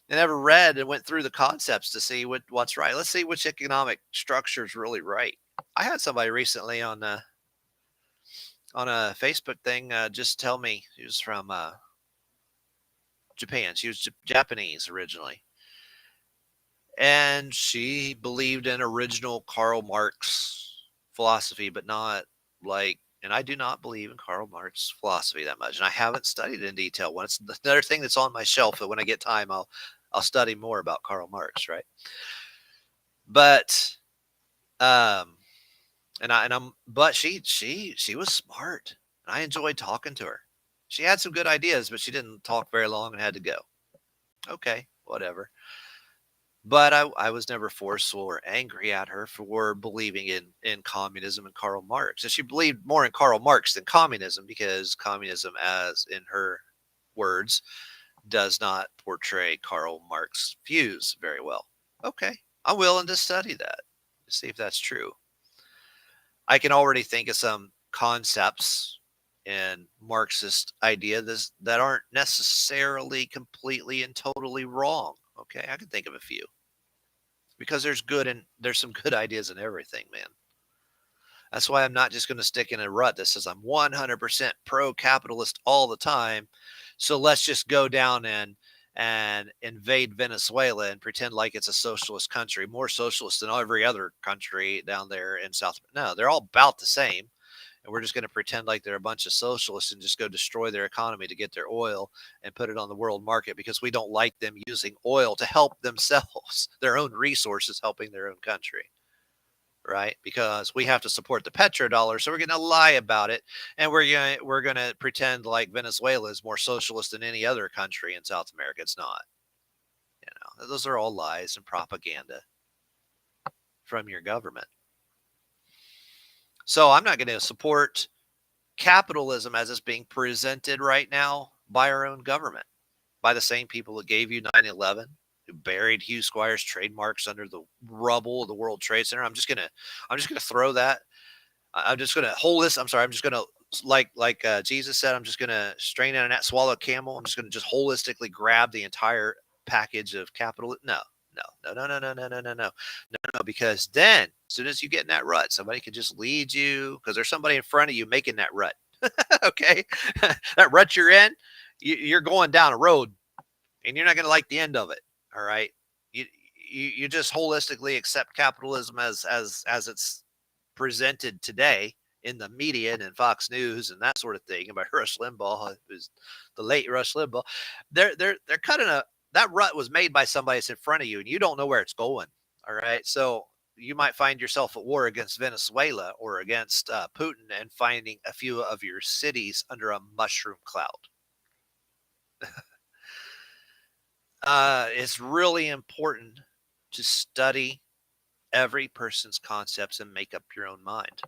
Speaker 1: never read and went through the concepts to see what's right. Let's see which economic structure is really right. I had somebody recently on a Facebook thing just tell me he was from Japan. She was Japanese originally, and she believed in original Karl Marx philosophy, but not like. And I do not believe in Karl Marx philosophy that much, and I haven't studied it in detail. When it's another thing that's on my shelf, that when I get time, I'll study more about Karl Marx, right? But but she was smart. And I enjoyed talking to her. She had some good ideas, but she didn't talk very long and had to go. Okay, whatever. But I was never forceful or angry at her for believing in communism and Karl Marx. And she believed more in Karl Marx than communism, because communism, as in her words, does not portray Karl Marx views very well. Okay, I'm willing to study that, see if that's true. I can already think of some concepts and Marxist ideas that aren't necessarily completely and totally wrong. Okay, I can think of a few, because there's some good ideas in everything, man. That's why I'm not just going to stick in a rut that says I'm 100% pro-capitalist all the time. So let's just go down and invade Venezuela and pretend like it's a socialist country, more socialist than every other country down there in South. No, they're all about the same. and we're just going to pretend like they're a bunch of socialists and just go destroy their economy to get their oil and put it on the world market because we don't like them using oil to help themselves, their own resources helping their own country. Right? Because we have to support the petrodollar, so we're going to lie about it, and we're going to pretend like Venezuela is more socialist than any other country in South America. It's not. Those are all lies and propaganda from your government. So I'm not going to support capitalism as it's being presented right now by our own government, by the same people that gave you 9/11, who buried Hugh Squire's trademarks under the rubble of the World Trade Center. I'm just gonna throw that. I'm just gonna hold this. I'm sorry. I'm just gonna like Jesus said. I'm just gonna strain at a gnat, swallow a camel. I'm just gonna just holistically grab the entire package of capital. No, no, no, no, no, no, no, no, no, no, no. Because then, as soon as you get in that rut, somebody can just lead you because there's somebody in front of you making that rut. Okay, that rut you're in, you're going down a road, and you're not gonna like the end of it. All right, you you just holistically accept capitalism as it's presented today in the media and in Fox News and that sort of thing, and by Rush Limbaugh, who's the late Rush Limbaugh. They're cutting a that rut was made by somebody that's in front of you, and you don't know where it's going. All right, so you might find yourself at war against Venezuela or against Putin, and finding a few of your cities under a mushroom cloud. It's really important to study every person's concepts and make up your own mind.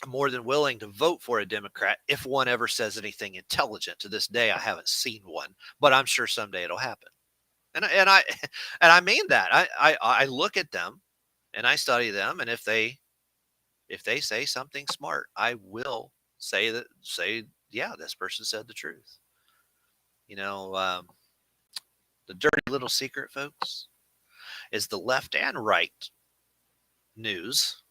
Speaker 1: I'm more than willing to vote for a Democrat if one ever says anything intelligent. To this day, I haven't seen one, but I'm sure someday it'll happen. And I and I mean that. I look at them and I study them, and if they say something smart, I will say yeah, this person said the truth. You know, the dirty little secret, folks, is the left and right news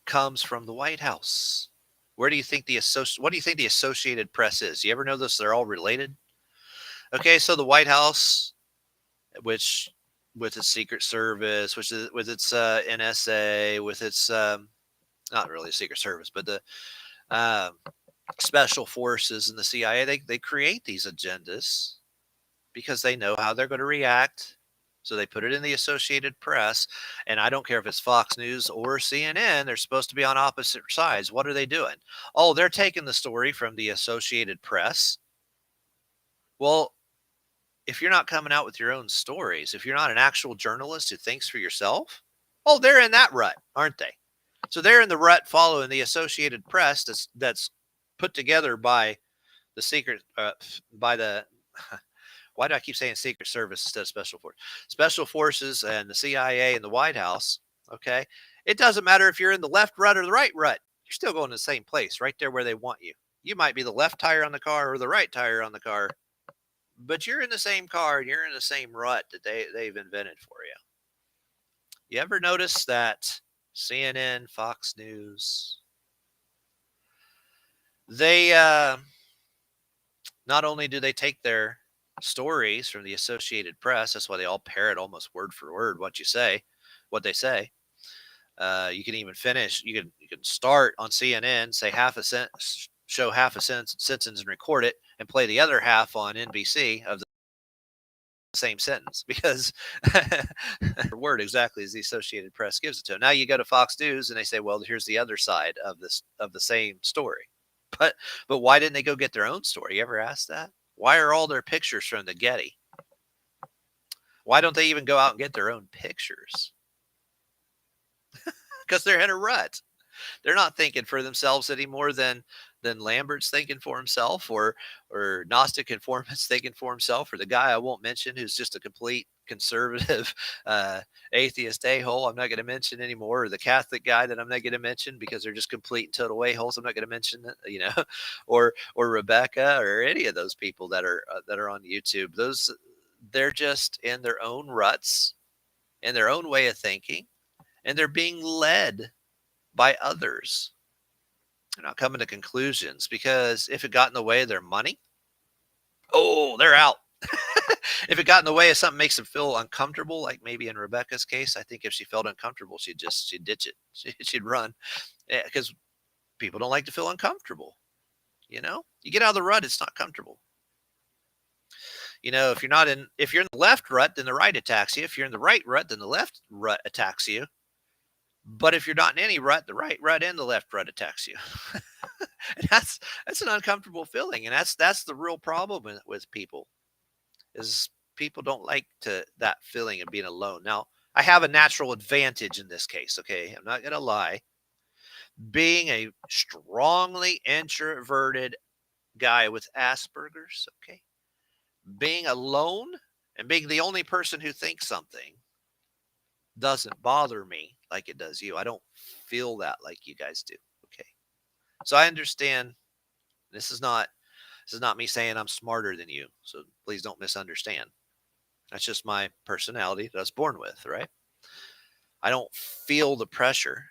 Speaker 1: comes from the White House. Where do you think what do you think the Associated Press is? You ever know this? They're all related. Okay, so the White House, which with its Secret Service, which is with its NSA, with its not really a Secret Service, but the uh, special forces and the CIA, they create these agendas because they know how they're going to react. So they put it in the Associated Press, and I don't care if it's Fox News or CNN, they're supposed to be on opposite sides. What are they doing? Oh, they're taking the story from the Associated Press. Well, if you're not coming out with your own stories, if you're not an actual journalist who thinks for yourself, oh, they're in that rut, aren't they? So they're in the rut following the Associated Press that's put together by the secret, by the why do I keep saying Secret Service instead of Special Forces? Special Forces and the CIA and the White House. Okay. It doesn't matter if you're in the left rut or the right rut. You're still going to the same place, right there where they want you. You might be the left tire on the car or the right tire on the car, but you're in the same car and you're in the same rut that they've invented for you. You ever notice that CNN, Fox News, they not only do they take their stories from the Associated Press, that's why they all parrot almost word for word what they say. You can even finish. You can start on CNN, say half a sentence, show half a sentence, and record it, and play the other half on NBC of the same sentence because word exactly as the Associated Press gives it to them. Now you go to Fox News and they say, well, here's the other side of the same story. But why didn't they go get their own story? You ever ask that? Why are all their pictures from the Getty? Why don't they even go out and get their own pictures? Because they're in a rut. They're not thinking for themselves any more than Lambert's thinking for himself, or Gnostic Informants thinking for himself, or the guy I won't mention who's just a complete conservative atheist a-hole I'm not going to mention anymore, or the Catholic guy that I'm not going to mention because they're just complete and total a-holes I'm not going to mention, or Rebecca, or any of those people that are on YouTube. They're just in their own ruts, in their own way of thinking, and they're being led by others. They're not coming to conclusions, because if it got in the way of their money, oh, they're out. If it got in the way of something makes them feel uncomfortable, like maybe in Rebecca's case, I think if she felt uncomfortable, she'd ditch it. She'd run, because People don't like to feel uncomfortable. You get out of the rut, it's not comfortable. If you're in the left rut, then the right attacks you. If you're in the right rut, then the left rut attacks you. But if you're not in any rut, the right rut and the left rut attacks you. And that's an uncomfortable feeling, and that's the real problem with people is people don't like that feeling of being alone. Now, I have a natural advantage in this case. Okay, I'm not gonna lie. Being a strongly introverted guy with Asperger's, okay, being alone and being the only person who thinks something doesn't bother me like it does you. I don't feel that like you guys do. Okay. So I understand this is not me saying I'm smarter than you. So please don't misunderstand. That's just my personality that I was born with, right? I don't feel the pressure.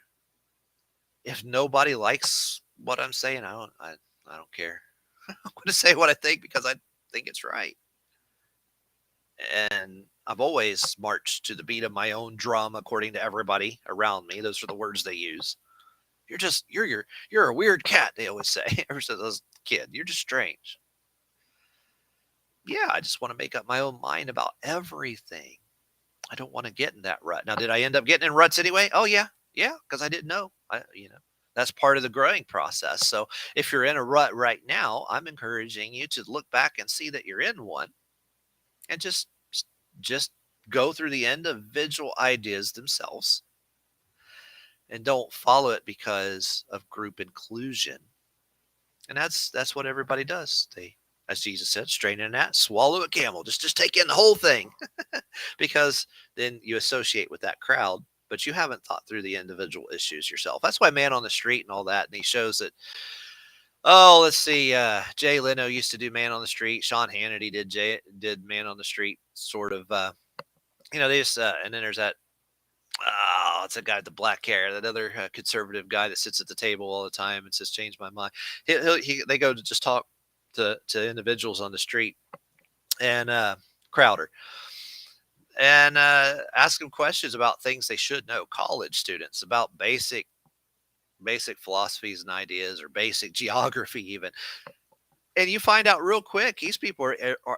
Speaker 1: If nobody likes what I'm saying, I don't care. I'm going to say what I think because I think it's right. And I've always marched to the beat of my own drum according to everybody around me. Those are the words they use. You're a weird cat, they always say. Ever since I was a kid, you're just strange. Yeah, I just want to make up my own mind about everything. I don't want to get in that rut. Now, did I end up getting in ruts anyway? Oh yeah, yeah, because I didn't know. That's part of the growing process. So if you're in a rut right now, I'm encouraging you to look back and see that you're in one, and just go through the individual ideas themselves, and don't follow it because of group inclusion. And that's what everybody does. They, as Jesus said, strain a gnat, swallow a camel. Just take in the whole thing, because then you associate with that crowd, but you haven't thought through the individual issues yourself. That's why Man on the Street and all that, and he shows that. Oh, let's see. Jay Leno used to do Man on the Street. Sean Hannity did Man on the Street, sort of. They just and then there's that. Oh, it's a guy with the black hair. That other conservative guy that sits at the table all the time and says, "Change my mind." They go to just talk to individuals on the street, and Crowder, and ask them questions about things they should know. College students, about basic philosophies and ideas, or basic geography even. And you find out real quick, these people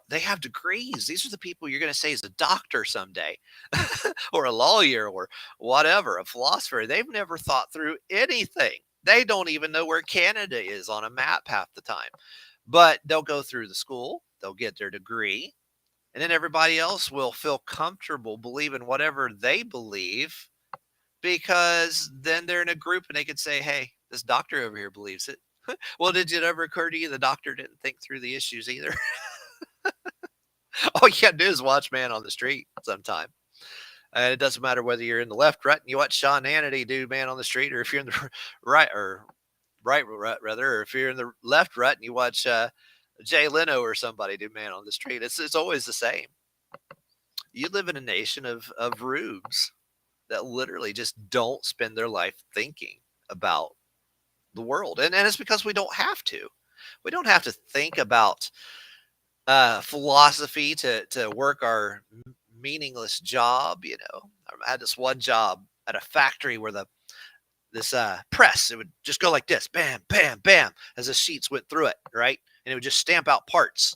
Speaker 1: they have degrees. These are the people you're going to say is a doctor someday, or a lawyer, or whatever, a philosopher. They've never thought through anything. They don't even know where Canada is on a map half the time. But they'll go through the school, they'll get their degree, and then everybody else will feel comfortable believing whatever they believe, because then they're in a group and they could say, hey, this doctor over here believes it. Well, did it ever occur to you the doctor didn't think through the issues either? All you got to do is watch Man on the Street sometime. And it doesn't matter whether you're in the left rut and you watch Sean Hannity do Man on the Street, or if you're in the right rut, rather, or if you're in the left rut and you watch Jay Leno or somebody do Man on the Street. It's always the same. You live in a nation of rubes that literally just don't spend their life thinking about the world. And it's because we don't have to. We don't have to think about philosophy to work our meaningless job. I had this one job at a factory where this press, it would just go like this, bam, bam, bam, as the sheets went through it, right? And it would just stamp out parts.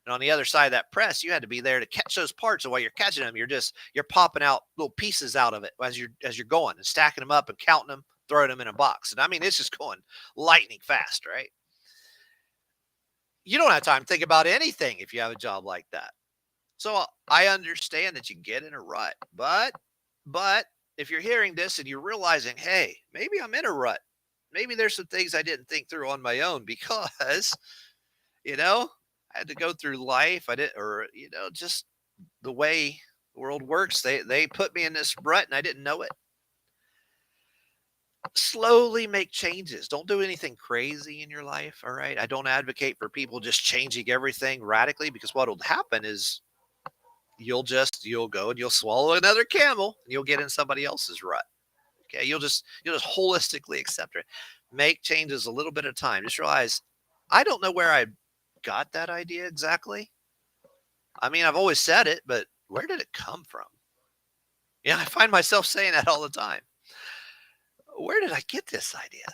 Speaker 1: And on the other side of that press, you had to be there to catch those parts. And while you're catching them, you're popping out little pieces out of it as you're going, and stacking them up and counting them, throwing them in a box. And I mean, it's just going lightning fast, right? You don't have time to think about anything if you have a job like that. So I understand that you get in a rut, but if you're hearing this and you're realizing, hey, maybe I'm in a rut, maybe there's some things I didn't think through on my own, because I had to go through life. I didn't, or just the way the world works. They put me in this rut and I didn't know it. Slowly make changes. Don't do anything crazy in your life. All right. I don't advocate for people just changing everything radically, because what will happen is you'll go and you'll swallow another camel and you'll get in somebody else's rut. Okay. You'll just holistically accept it. Make changes a little bit at a time. Just realize, I don't know where I got that idea exactly. I mean, I've always said it, but where did it come from? Yeah, I find myself saying that all the time. Where did I get this idea?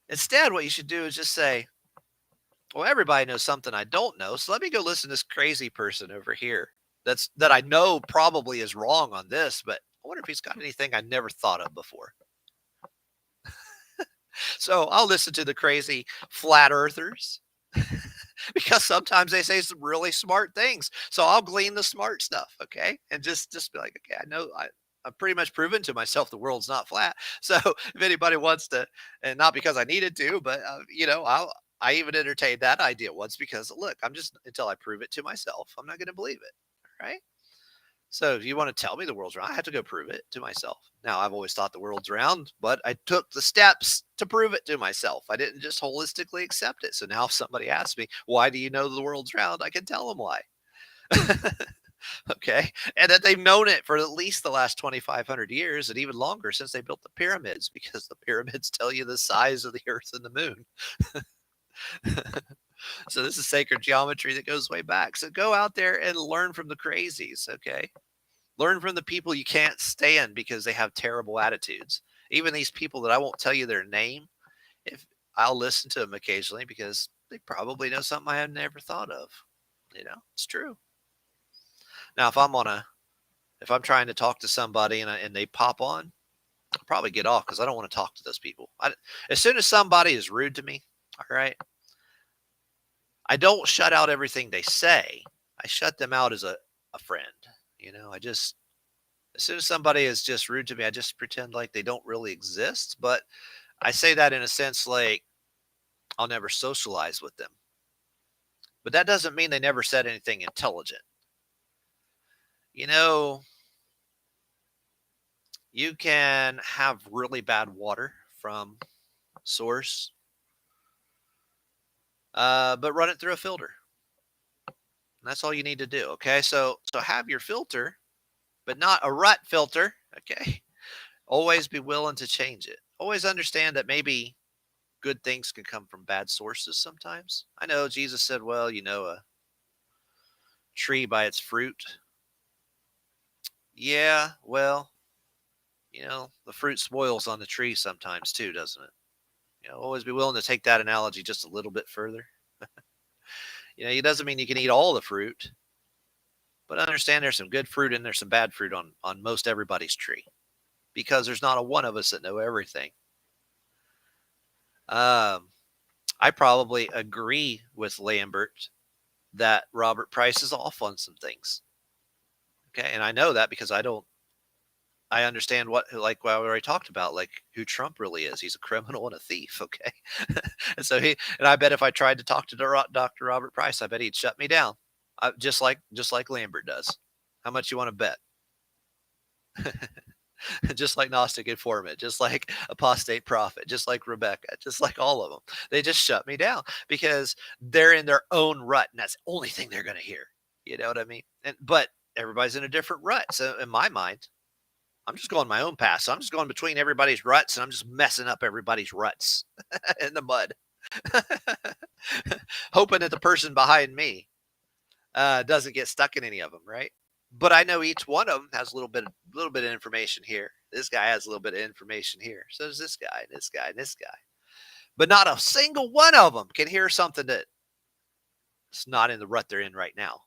Speaker 1: Instead, what you should do is just say, well, everybody knows something I don't know, so let me go listen to this crazy person over here that I know probably is wrong on this, but I wonder if he's got anything I never thought of before. So I'll listen to the crazy flat earthers because sometimes they say some really smart things. So I'll glean the smart stuff, okay? And just be like, okay, I know I've pretty much proven to myself the world's not flat. So if anybody wants to, and not because I needed to, but I even entertained that idea once because look, I'm just until I prove it to myself, I'm not going to believe it. Right? So if you want to tell me the world's round, I have to go prove it to myself. Now, I've always thought the world's round, but I took the steps to prove it to myself. I didn't just holistically accept it. So now if somebody asks me, why do you know the world's round? I can tell them why. Okay. And that they've known it for at least the last 2,500 years and even longer since they built the pyramids, because the pyramids tell you the size of the earth and the moon. So this is sacred geometry that goes way back. So go out there and learn from the crazies. Okay. Learn from the people you can't stand because they have terrible attitudes. Even these people that I won't tell you their name, if I'll listen to them occasionally because they probably know something I had never thought of. It's true. Now, if I'm trying to talk to somebody and they pop on, I'll probably get off because I don't want to talk to those people. As soon as somebody is rude to me, all right, I don't shut out everything they say. I shut them out as a friend. I just as soon as somebody is just rude to me, I just pretend like they don't really exist. But I say that in a sense like I'll never socialize with them. But that doesn't mean they never said anything intelligent. You know, you can have really bad water from source, but run it through a filter. That's all you need to do. Okay. So have your filter, but not a rut filter. Okay. Always be willing to change it. Always understand that maybe good things can come from bad sources sometimes. I know Jesus said, well, a tree by its fruit. Yeah, well, the fruit spoils on the tree sometimes too, doesn't it? Always be willing to take that analogy just a little bit further. It doesn't mean you can eat all the fruit, but understand there's some good fruit and there's some bad fruit on most everybody's tree because there's not a one of us that know everything. Um, I probably agree with Lambert that Robert Price is off on some things. Okay, and I know that because I understand what I already talked about, like who Trump really is. He's a criminal and a thief. Okay, and I bet if I tried to talk to Dr. Robert Price, I bet he'd shut me down, just like Lambert does. How much you want to bet? Just like Gnostic informant, just like apostate prophet, just like Rebecca, just like all of them. They just shut me down because they're in their own rut, and that's the only thing they're going to hear. You know what I mean? But everybody's in a different rut. So in my mind, I'm just going my own path. So I'm just going between everybody's ruts and I'm just messing up everybody's ruts in the mud. Hoping that the person behind me doesn't get stuck in any of them, right? But I know each one of them has a little bit of information here. This guy has a little bit of information here. So does this guy, and this guy, and this guy. But not a single one of them can hear something that's not in the rut they're in right now.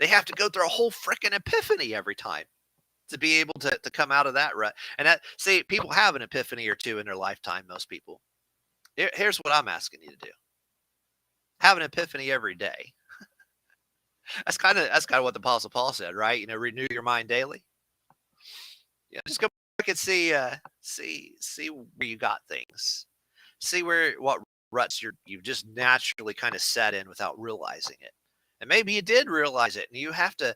Speaker 1: They have to go through a whole freaking epiphany every time to be able to come out of that rut. And see, people have an epiphany or two in their lifetime. Most people. Here's what I'm asking you to do: have an epiphany every day. That's kind of what the Apostle Paul said, right? Renew your mind daily. Yeah, just go back and see where you got things. See what ruts you've just naturally kind of set in without realizing it. And maybe you did realize it, and you have to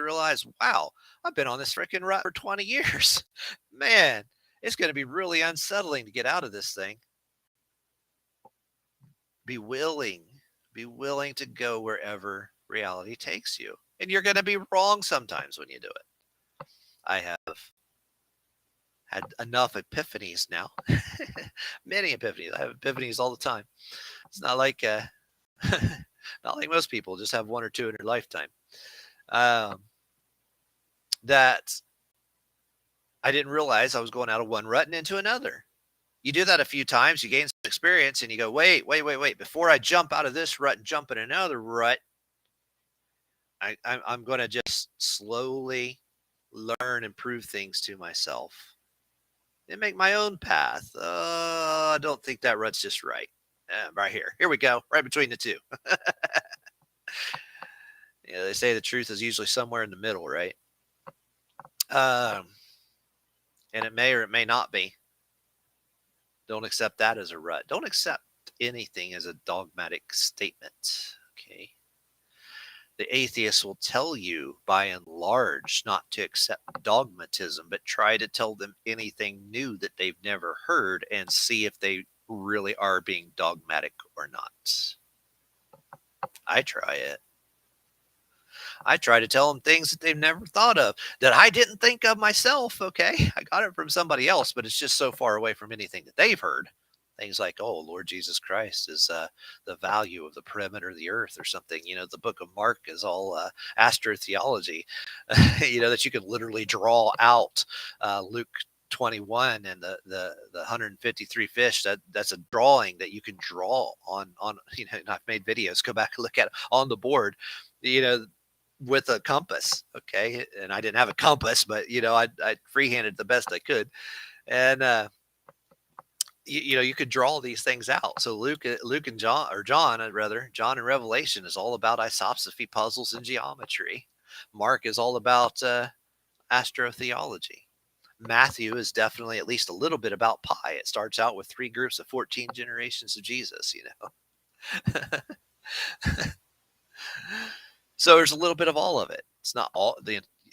Speaker 1: realize, wow, I've been on this freaking rut for 20 years. Man, it's going to be really unsettling to get out of this thing. Be willing, be willing to go wherever reality takes you. And you're going to be wrong sometimes when you do it. I have had enough epiphanies now. Many epiphanies. I have epiphanies all the time. It's not like not like most people just have one or two in their lifetime. Um, that I didn't realize I was going out of one rut and into another. You do that a few times, you gain some experience, and you go, wait. Before I jump out of this rut and jump in another rut, I'm going to just slowly learn and prove things to myself and make my own path. I don't think that rut's just right. Right here. Here we go. Right between the two. They say the truth is usually somewhere in the middle, right? Um, and it may or it may not be. Don't accept that as a rut. Don't accept anything as a dogmatic statement. Okay. The atheists will tell you, by and large, not to accept dogmatism, but try to tell them anything new that they've never heard and see if they really are being dogmatic or not. I try it. I try to tell them things that they've never thought of, that I didn't think of myself. Okay. I got it from somebody else, but it's just so far away from anything that they've heard. Things like, oh, Lord Jesus Christ is the value of the perimeter of the earth or something. The book of Mark is all astrotheology, that you can literally draw out Luke 21 and the 153 fish. That's a drawing that you can draw on, and I've made videos, go back and look at it on the board, with a compass. Okay. And I didn't have a compass, but I freehanded the best I could. And, you could draw these things out. So Luke and John, or John, rather, John and Revelation is all about isopsephy puzzles and geometry. Mark is all about astrotheology. Matthew is definitely at least a little bit about pi. It starts out with 3 groups of 14 generations of Jesus, So there's a little bit of all of it. It's not all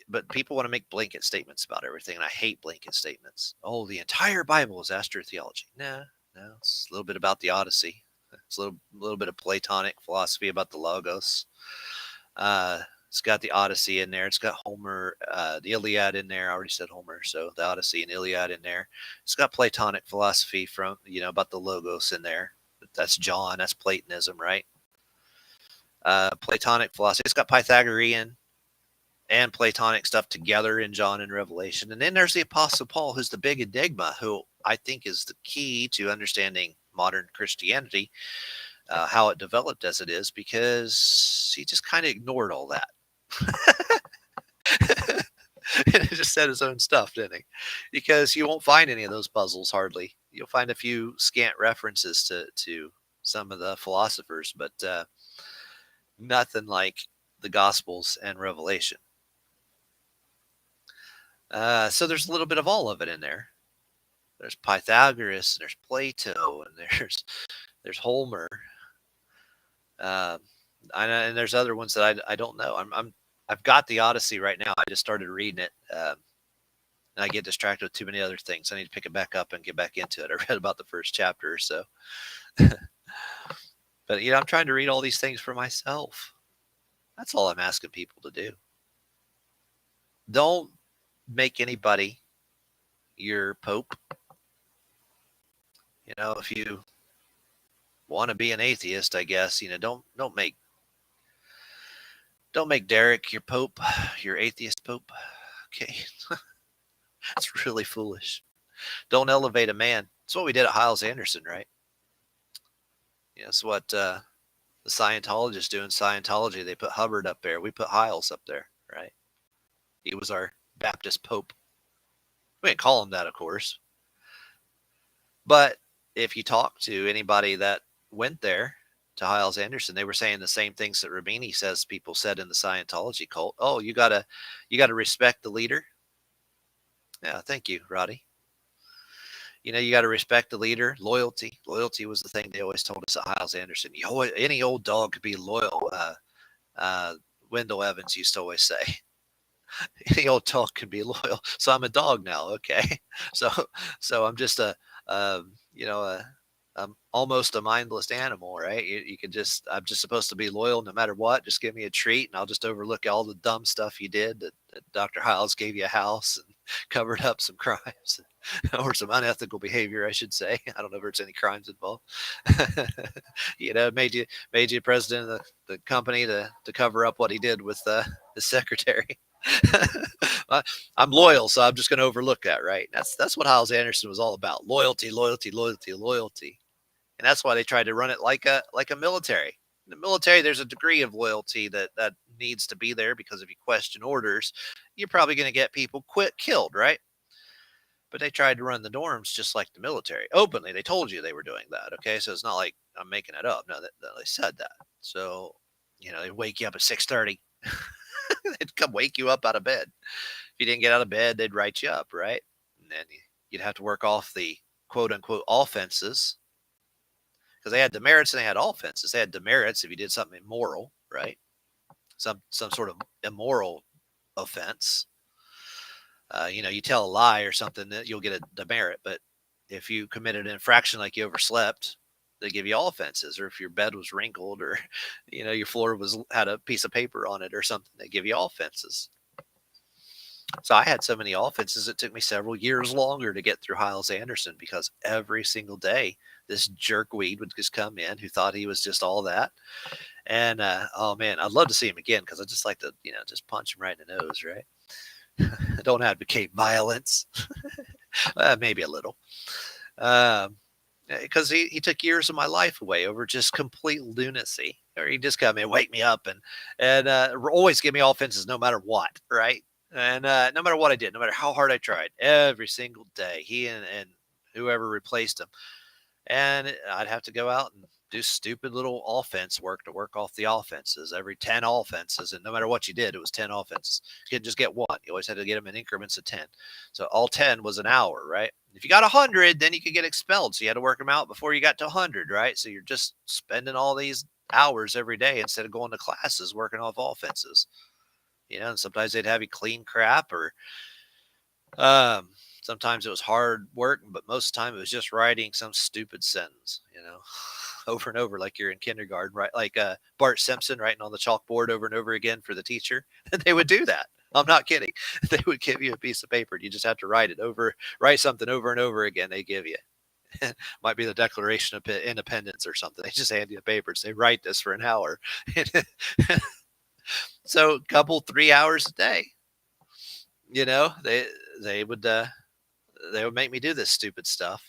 Speaker 1: but people want to make blanket statements about everything, and I hate blanket statements. Oh, the entire Bible is astrotheology. No, it's a little bit about the Odyssey. It's a little bit of Platonic philosophy about the Logos. It's got the Odyssey in there. It's got Homer, the Iliad in there. I already said Homer, so the Odyssey and Iliad in there. It's got Platonic philosophy from about the Logos in there. That's John. That's Platonism, right? Platonic philosophy. It's got Pythagorean and Platonic stuff together in John and Revelation. And then there's the Apostle Paul, who's the big enigma, who I think is the key to understanding modern Christianity, how it developed as it is, because he just kind of ignored all that. And he just said his own stuff, didn't he? Because you won't find any of those puzzles, hardly. You'll find a few scant references to some of the philosophers, but nothing like the Gospels and Revelation. So there's a little bit of all of it in there. There's Pythagoras, and there's Plato, and there's Homer, and there's other ones that I don't know. I've got the Odyssey right now. I just started reading it, and I get distracted with too many other things. I need to pick it back up and get back into it. I read about the first chapter or so. But I'm trying to read all these things for myself. That's all I'm asking people to do. Don't make anybody your pope. If you want to be an atheist, I guess, don't make Derek your pope, your atheist pope. Okay. That's really foolish. Don't elevate a man. That's what we did at Hyles Anderson, right? That's what the Scientologists do in Scientology. They put Hubbard up there. We put Hyles up there, right? He was our Baptist pope. We didn't call him that, of course. But if you talk to anybody that went there to Hyles Anderson, they were saying the same things that Rabini says people said in the Scientology cult. Oh, you gotta respect the leader. Yeah, thank you, Roddy. You got to respect the leader. Loyalty was the thing they always told us at Hyles Anderson. Any old dog could be loyal. Wendell Evans used to always say, any old dog can be loyal. So I'm a dog now. Okay. So I'm just I'm almost a mindless animal, right? I'm just supposed to be loyal no matter what. Just give me a treat and I'll just overlook all the dumb stuff you did, that Dr. Hyles gave you a house and covered up some crimes or some unethical behavior, I should say. I don't know if there's any crimes involved. Made you president of the company to cover up what he did with his secretary. I'm loyal, so I'm just going to overlook that, right? That's what Hyles Anderson was all about: loyalty, loyalty, loyalty, loyalty. And that's why they tried to run it like a military. In the military, there's a degree of loyalty that needs to be there, because if you question orders, you're probably going to get people killed, right? But they tried to run the dorms just like the military openly. They told you they were doing that. Okay, so it's not like I'm making it up. No, they said that. So they wake you up at 6:30. They'd come wake you up out of bed. If you didn't get out of bed, they'd write you up, right? And then you'd have to work off the quote unquote offenses, because they had demerits and they had offenses. They had demerits if you did something immoral, right? Some sort of immoral offense. You tell a lie or something, that you'll get a demerit. But if you committed an infraction like you overslept, they give you all offenses. Or if your bed was wrinkled, or your floor had a piece of paper on it or something, they give you all offenses. So I had so many offenses, it took me several years longer to get through Hyles Anderson, because every single day this jerkweed would just come in who thought he was just all that. And oh man, I'd love to see him again, because I just like to just punch him right in the nose, right? I don't advocate violence. Maybe a little. Because he took years of my life away over just complete lunacy. Or he'd just come in, wake me up, and always give me offenses no matter what, right? And no matter what I did, no matter how hard I tried, every single day, he and whoever replaced him, and I'd have to go out and do stupid little offense work to work off the offenses, every 10 offenses. And no matter what you did, it was 10 offenses. You couldn't just get one. You always had to get them in increments of 10. So all 10 was an hour, right? If you got 100, then you could get expelled. So you had to work them out before you got to 100, right? So you're just spending all these hours every day instead of going to classes working off offenses. And sometimes they'd have you clean crap, or sometimes it was hard work, but most of the time it was just writing some stupid sentence, over and over, like you're in kindergarten, right? Like Bart Simpson writing on the chalkboard over and over again for the teacher. They would do that. I'm not kidding. They would give you a piece of paper. You just have to write something over and over again. They give you. Might be the Declaration of Independence or something. They just hand you a paper and say, write this for an hour. So a couple, 3 hours a day. They would make me do this stupid stuff.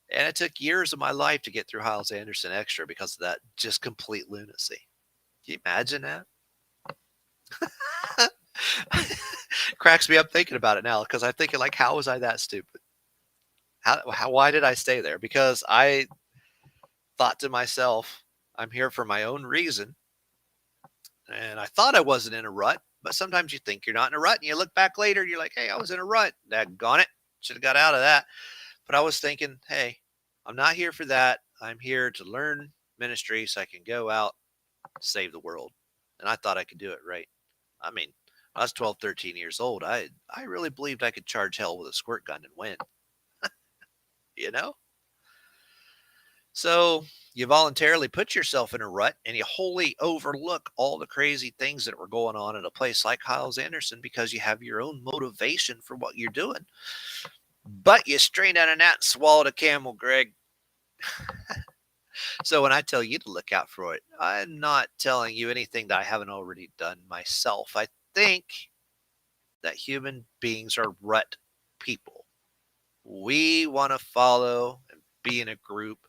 Speaker 1: And it took years of my life to get through Hyles Anderson Extra because of that just complete lunacy. Can you imagine that? Cracks me up thinking about it now, because I'm thinking, like, how was I that stupid? Why did I stay there? Because I thought to myself, I'm here for my own reason. And I thought I wasn't in a rut, but sometimes you think you're not in a rut, and you look back later and you're like, hey, I was in a rut. Daggone it. Should have got out of that. But I was thinking, hey, I'm not here for that. I'm here to learn ministry so I can go out, save the world. And I thought I could do it, right? I mean, I was 12, 13 years old. I really believed I could charge hell with a squirt gun and win, you know? So you voluntarily put yourself in a rut, and you wholly overlook all the crazy things that were going on at a place like Hyles Anderson, because you have your own motivation for what you're doing. But you strained out a gnat and swallowed a camel, Greg. So when I tell you to look out for it, I'm not telling you anything that I haven't already done myself. I think that human beings are rut people. We want to follow and be in a group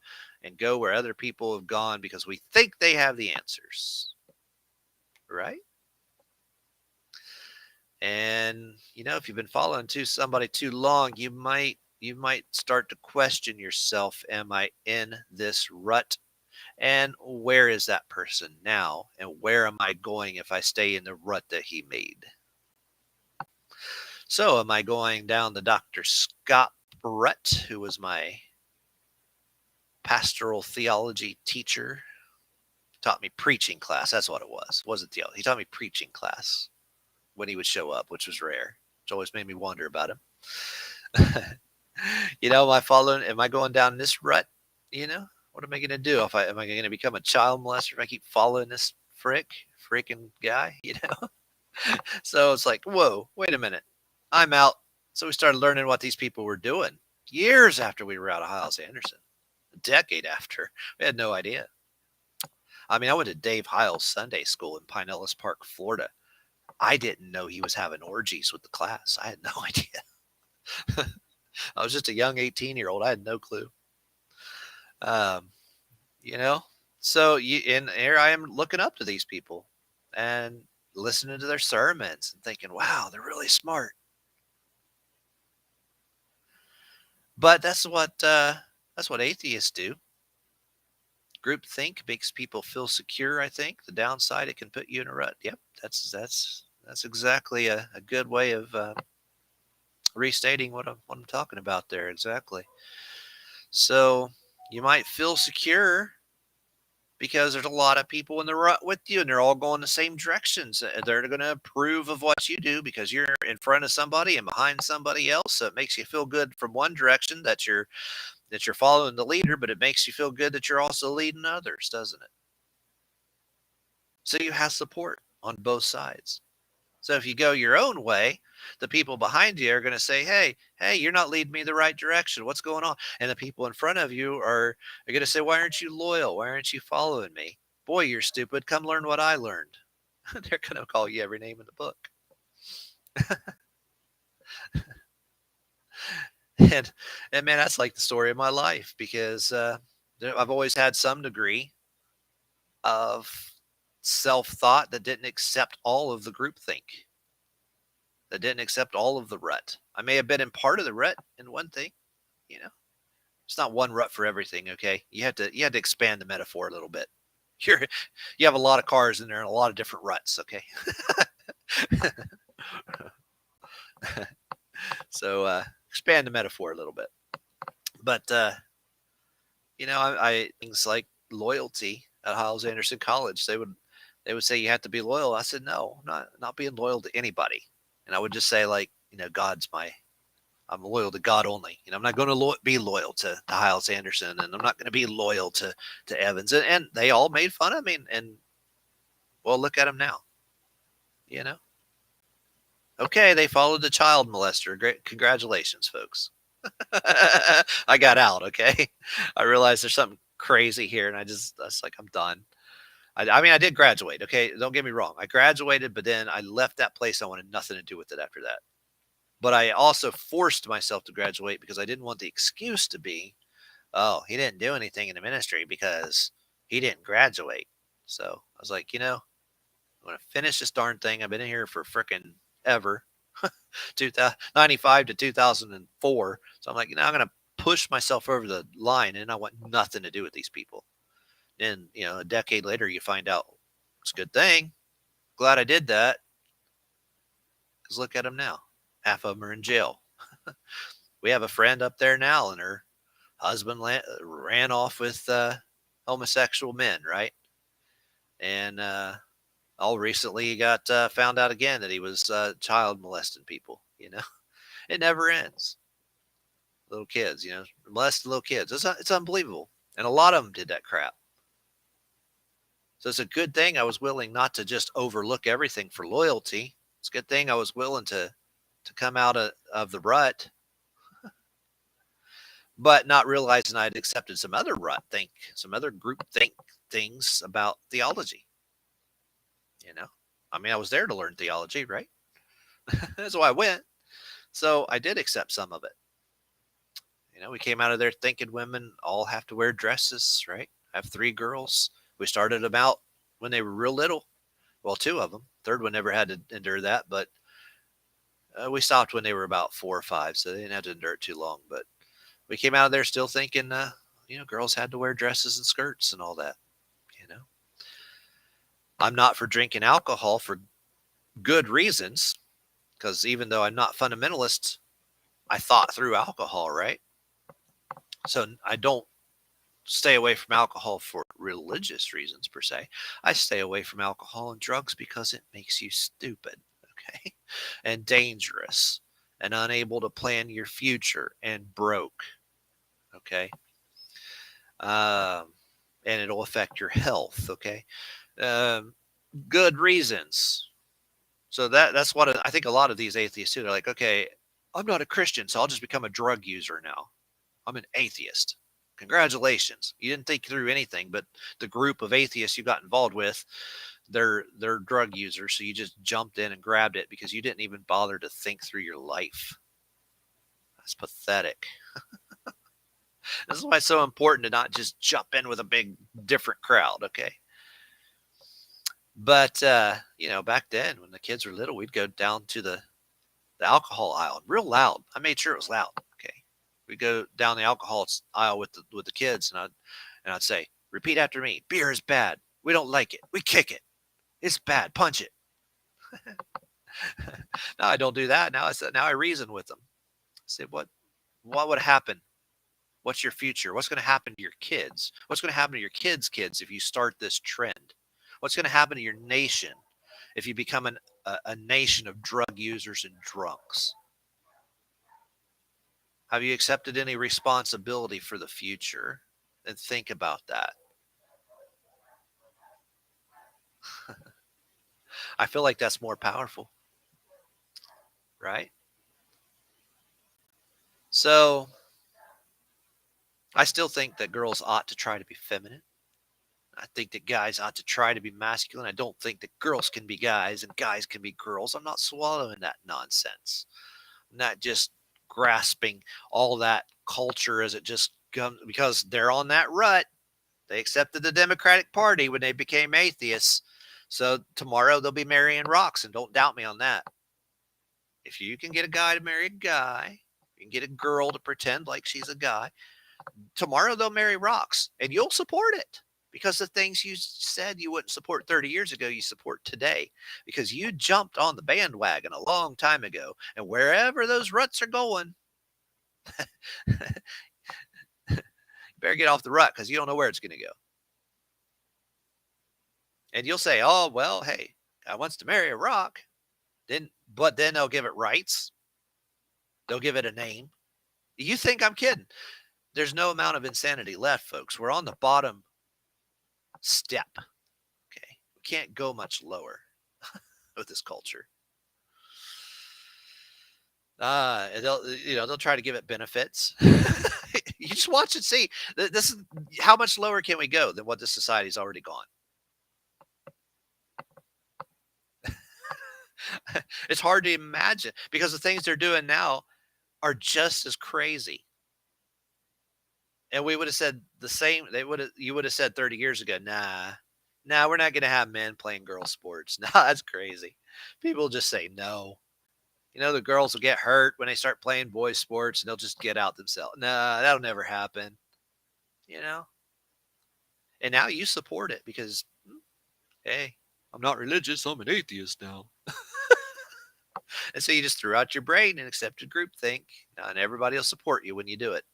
Speaker 1: and go where other people have gone because we think they have the answers. Right? And if you've been following somebody too long, you might start to question yourself. Am I in this rut? And where is that person now? And where am I going if I stay in the rut that he made? So am I going down the Dr. Scott rut, who was my pastoral theology teacher? Taught me preaching class. That's what it was. Wasn't theology. He taught me preaching class when he would show up, which was rare, which always made me wonder about him. Am I going down this rut? What am I going to do? Am I going to become a child molester if I keep following this freaking guy? So it's like, whoa, wait a minute. I'm out. So we started learning what these people were doing years after we were out of Hyles Anderson, a decade after. We had no idea. I mean, I went to Dave Hyles Sunday School in Pinellas Park, Florida. I didn't know he was having orgies with the class. I had no idea. I was just a young 18-year-old. I had no clue. Um, you know, so and here I am looking up to these people and listening to their sermons and thinking, wow, they're really smart. But that's what atheists do. Groupthink makes people feel secure. I think the downside, it can put you in a rut. Yep, that's exactly a good way of restating what I'm talking about there. Exactly. So you might feel secure because there's a lot of people in the rut with you, and they're all going the same directions. They're going to approve of what you do because you're in front of somebody and behind somebody else. So it makes you feel good from one direction that you're following the leader, but it makes you feel good that you're also leading others, doesn't it? So you have support on both sides. So if you go your own way, the people behind you are going to say, hey, you're not leading me the right direction. What's going on? And the people in front of you are going to say, why aren't you loyal? Why aren't you following me? Boy, you're stupid. Come learn what I learned. They're going to call you every name in the book. and, and man, that's like the story of my life because I've always had some degree of self-thought that didn't accept all of the groupthink, that didn't accept all of the rut. I may have been in part of the rut in one thing, you know. It's not one rut for everything, okay? You had to expand the metaphor a little bit. You're you have a lot of cars in there and a lot of different ruts, okay? So expand the metaphor a little bit. But I things like loyalty at Hiles Anderson College, they would say you have to be loyal. I said no, not being loyal to anybody. And I would just say like, God's my I'm loyal to God only. I'm not going to be loyal to Hiles Anderson, and I'm not going to be loyal to Evans. And they all made fun of me. And well, look at them now. You know. Okay, they followed the child molester. Great, congratulations, folks. I got out. Okay, I realized there's something crazy here, and I was like, I'm done. I mean, I did graduate. Okay, don't get me wrong. I graduated, but then I left that place. I wanted nothing to do with it after that. But I also forced myself to graduate because I didn't want the excuse to be, oh, he didn't do anything in the ministry because he didn't graduate. So I was like, I'm going to finish this darn thing. I've been in here for frickin' ever, 1995 to 2004. So I'm like, I'm going to push myself over the line, and I want nothing to do with these people. Then, a decade later, you find out it's a good thing. Glad I did that. Because look at them now. Half of them are in jail. We have a friend up there now, and her husband ran off with homosexual men, right? And all recently he got found out again that he was child molesting people. It never ends. Little kids, molesting little kids. It's unbelievable. And a lot of them did that crap. So it's a good thing I was willing not to just overlook everything for loyalty. It's a good thing I was willing to come out of the rut, but not realizing I'd accepted some other some other group things about theology. I mean, I was there to learn theology, right? That's why I went. So I did accept some of it. We came out of there thinking women all have to wear dresses, right? I have 3 girls. We started them out when they were real little. Well, 2 of them. Third one never had to endure that, but we stopped when they were about 4 or 5, so they didn't have to endure it too long. But we came out of there still thinking, girls had to wear dresses and skirts and all that. I'm not for drinking alcohol for good reasons, because even though I'm not fundamentalist, I thought through alcohol, right? So I don't stay away from alcohol for religious reasons per se. I stay away from alcohol and drugs because it makes you stupid, okay? And dangerous and unable to plan your future and broke, okay? And it'll affect your health, okay? Good reasons. So that's what I think a lot of these atheists do. They're like, okay, I'm not a Christian, so I'll just become a drug user now. I'm an atheist. Congratulations. You didn't think through anything, but the group of atheists you got involved with, they're drug users, so you just jumped in and grabbed it because you didn't even bother to think through your life. That's pathetic. This is why it's so important to not just jump in with a big different crowd, okay? But back then when the kids were little, we'd go down to the alcohol aisle, real loud. I made sure it was loud. Okay, we'd go down the alcohol aisle with the kids, and I'd say, repeat after me: beer is bad. We don't like it. We kick it. It's bad. Punch it. Now I don't do that. Now I reason with them. I say, what would happen? What's your future? What's going to happen to your kids? What's going to happen to your kids if you start this trend? What's going to happen to your nation if you become a nation of drug users and drunks? Have you accepted any responsibility for the future? And think about that. I feel like that's more powerful, right? So I still think that girls ought to try to be feminine. I think that guys ought to try to be masculine. I don't think that girls can be guys and guys can be girls. I'm not swallowing that nonsense. I'm not just grasping all that culture as it just comes because they're on that rut. They accepted the Democratic Party when they became atheists. So tomorrow they'll be marrying rocks, and don't doubt me on that. If you can get a guy to marry a guy, you can get a girl to pretend like she's a guy, tomorrow they'll marry rocks, and you'll support it. Because the things you said you wouldn't support 30 years ago, you support today. Because you jumped on the bandwagon a long time ago. And wherever those ruts are going, you better get off the rut because you don't know where it's going to go. And you'll say, oh, well, hey, I wants to marry a rock. But then they'll give it rights. They'll give it a name. You think I'm kidding? There's no amount of insanity left, folks. We're on the bottom step. Okay. We can't go much lower with this culture. They'll try to give it benefits. You just watch and see. This is how much lower can we go than what this society's already gone. It's hard to imagine because the things they're doing now are just as crazy. And we would have said the same. You would have said 30 years ago, nah, we're not going to have men playing girl sports. Nah, that's crazy. People just say no. The girls will get hurt when they start playing boys sports and they'll just get out themselves. Nah, that'll never happen. And now you support it because, hey, I'm not religious. I'm an atheist now. And so you just threw out your brain and accepted groupthink, and everybody will support you when you do it.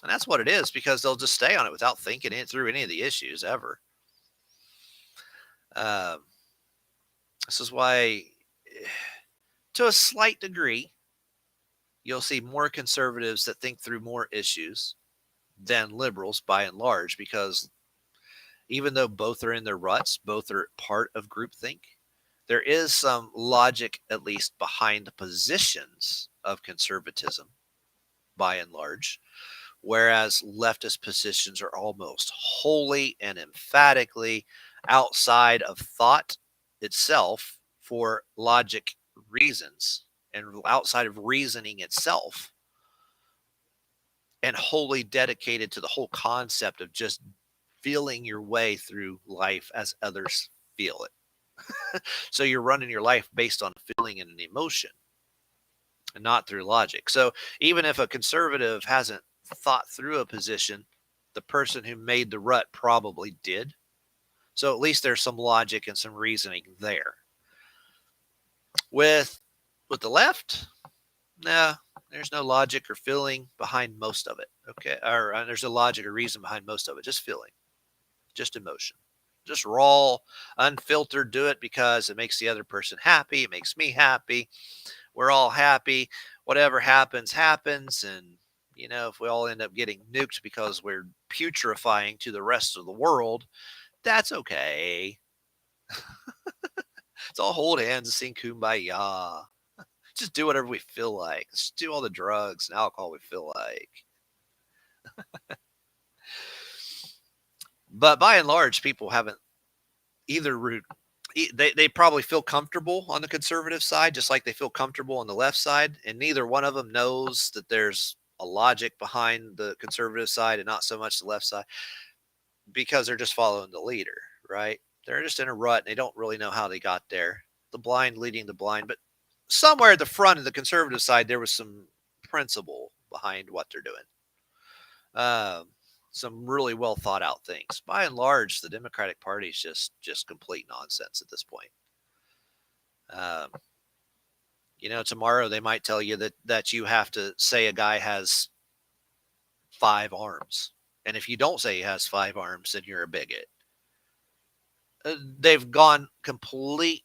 Speaker 1: And that's what it is because they'll just stay on it without thinking it through any of the issues ever. This is why, to a slight degree, you'll see more conservatives that think through more issues than liberals by and large, because even though both are in their ruts, both are part of groupthink, there is some logic, at least behind the positions of conservatism by and large, whereas leftist positions are almost wholly and emphatically outside of thought itself for logic reasons and outside of reasoning itself, and wholly dedicated to the whole concept of just feeling your way through life as others feel it. So you're running your life based on feeling and an emotion and not through logic. So even if a conservative hasn't thought through a position, the person who made the rut probably did. So at least there's some logic and some reasoning there. With the left, nah, there's no logic or feeling behind most of it. Okay, or there's no logic or reason behind most of it. Just feeling, just emotion, just raw, unfiltered. Do it because it makes the other person happy. It makes me happy. We're all happy. Whatever happens, happens. And if we all end up getting nuked because we're putrefying to the rest of the world, that's okay. Let's all hold hands and sing Kumbaya. Just do whatever we feel like. Let's do all the drugs and alcohol we feel like. But by and large, people haven't either route. They probably feel comfortable on the conservative side, just like they feel comfortable on the left side, and neither one of them knows that there's a logic behind the conservative side and not so much the left side, because they're just following the leader, right? They're just in a rut and they don't really know how they got there. The blind leading the blind, but somewhere at the front of the conservative side, there was some principle behind what they're doing. Um, some really well thought out things. By and large, the Democratic Party is just complete nonsense at this point. Um, tomorrow they might tell you that you have to say a guy has 5 arms, and if you don't say he has 5 arms, then you're a bigot. They've gone complete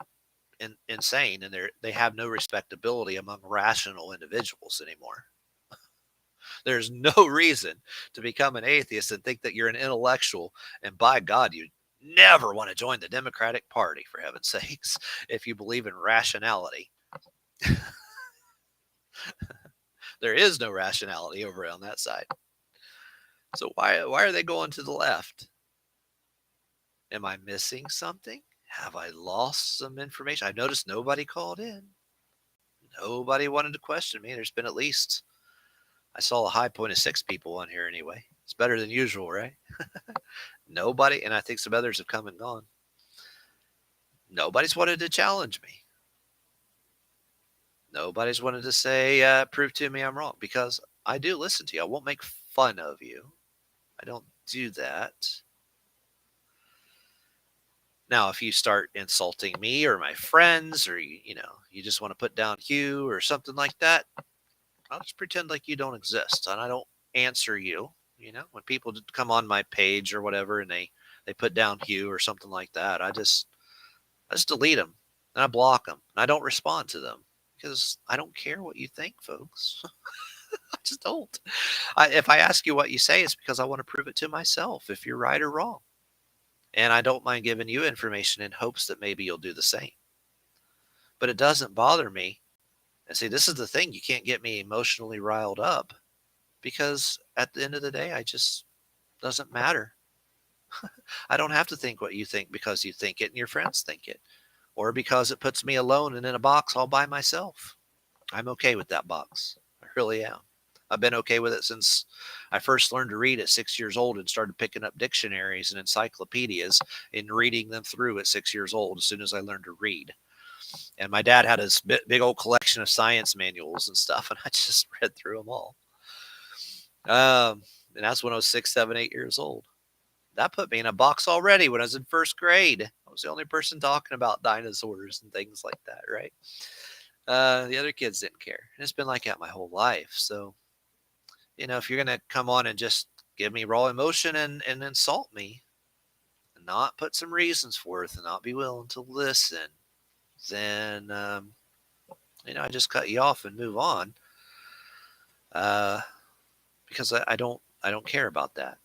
Speaker 1: insane, and they have no respectability among rational individuals anymore. There's no reason to become an atheist and think that you're an intellectual, and by God, you never want to join the Democratic Party, for heaven's sakes, if you believe in rationality. There is no rationality over on that side. So why are they going to the left? Am I missing something? Have I lost some information? I've noticed nobody called in. Nobody wanted to question me. There's been at least, I saw a high point of 6 people on here anyway. It's better than usual, right? Nobody, and I think some others have come and gone. Nobody's wanted to challenge me. Nobody's wanted to say, prove to me I'm wrong, because I do listen to you. I won't make fun of you. I don't do that. Now, if you start insulting me or my friends, or you just want to put down Hugh or something like that, I'll just pretend like you don't exist, and I don't answer you. When people come on my page or whatever, and they put down Hugh or something like that, I just delete them and I block them, and I don't respond to them because I don't care what you think, folks. I just don't. If I ask you what you say, it's because I want to prove it to myself if you're right or wrong. And I don't mind giving you information in hopes that maybe you'll do the same. But it doesn't bother me. And see, this is the thing. You can't get me emotionally riled up, because at the end of the day, I just doesn't matter. I don't have to think what you think because you think it and your friends think it, or because it puts me alone and in a box all by myself. I'm okay with that box. I really am. I've been okay with it since I first learned to read at 6 years old and started picking up dictionaries and encyclopedias and reading them through at 6 years old as soon as I learned to read. And my dad had his big old collection of science manuals and stuff, and I just read through them all. And that's when I was 6, 7, 8 years old. That put me in a box already when I was in first grade. I was the only person talking about dinosaurs and things like that, right? The other kids didn't care. And it's been like that my whole life. So, if you're going to come on and just give me raw emotion and insult me and not put some reasons forth and not be willing to listen, then, I just cut you off and move on. Because I don't care about that.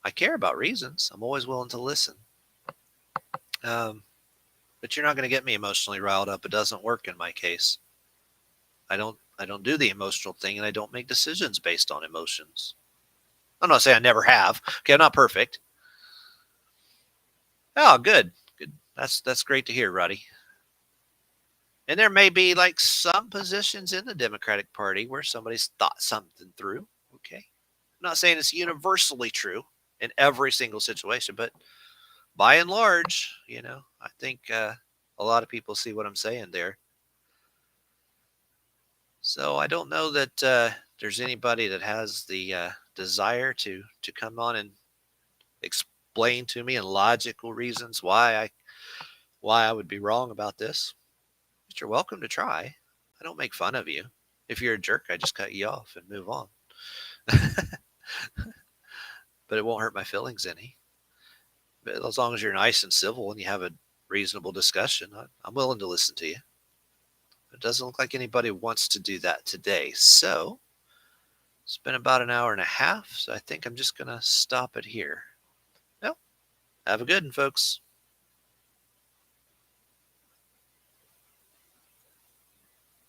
Speaker 1: I care about reasons. I'm always willing to listen. But you're not going to get me emotionally riled up. It doesn't work in my case. I don't do the emotional thing, and I don't make decisions based on emotions. I'm not saying I never have. Okay, I'm not perfect. Oh, good. Good. That's great to hear, Roddy. And there may be like some positions in the Democratic Party where somebody's thought something through. Okay. I'm not saying it's universally true in every single situation, but by and large, I think a lot of people see what I'm saying there. So I don't know that there's anybody that has the desire to come on and explain to me in logical reasons why I would be wrong about this. But you're welcome to try. I don't make fun of you. If you're a jerk, I just cut you off and move on. But it won't hurt my feelings any. But as long as you're nice and civil and you have a reasonable discussion, I'm willing to listen to you. It doesn't look like anybody wants to do that today. So it's been about an hour and a half. So I think I'm just going to stop it here. Well, have a good one, folks.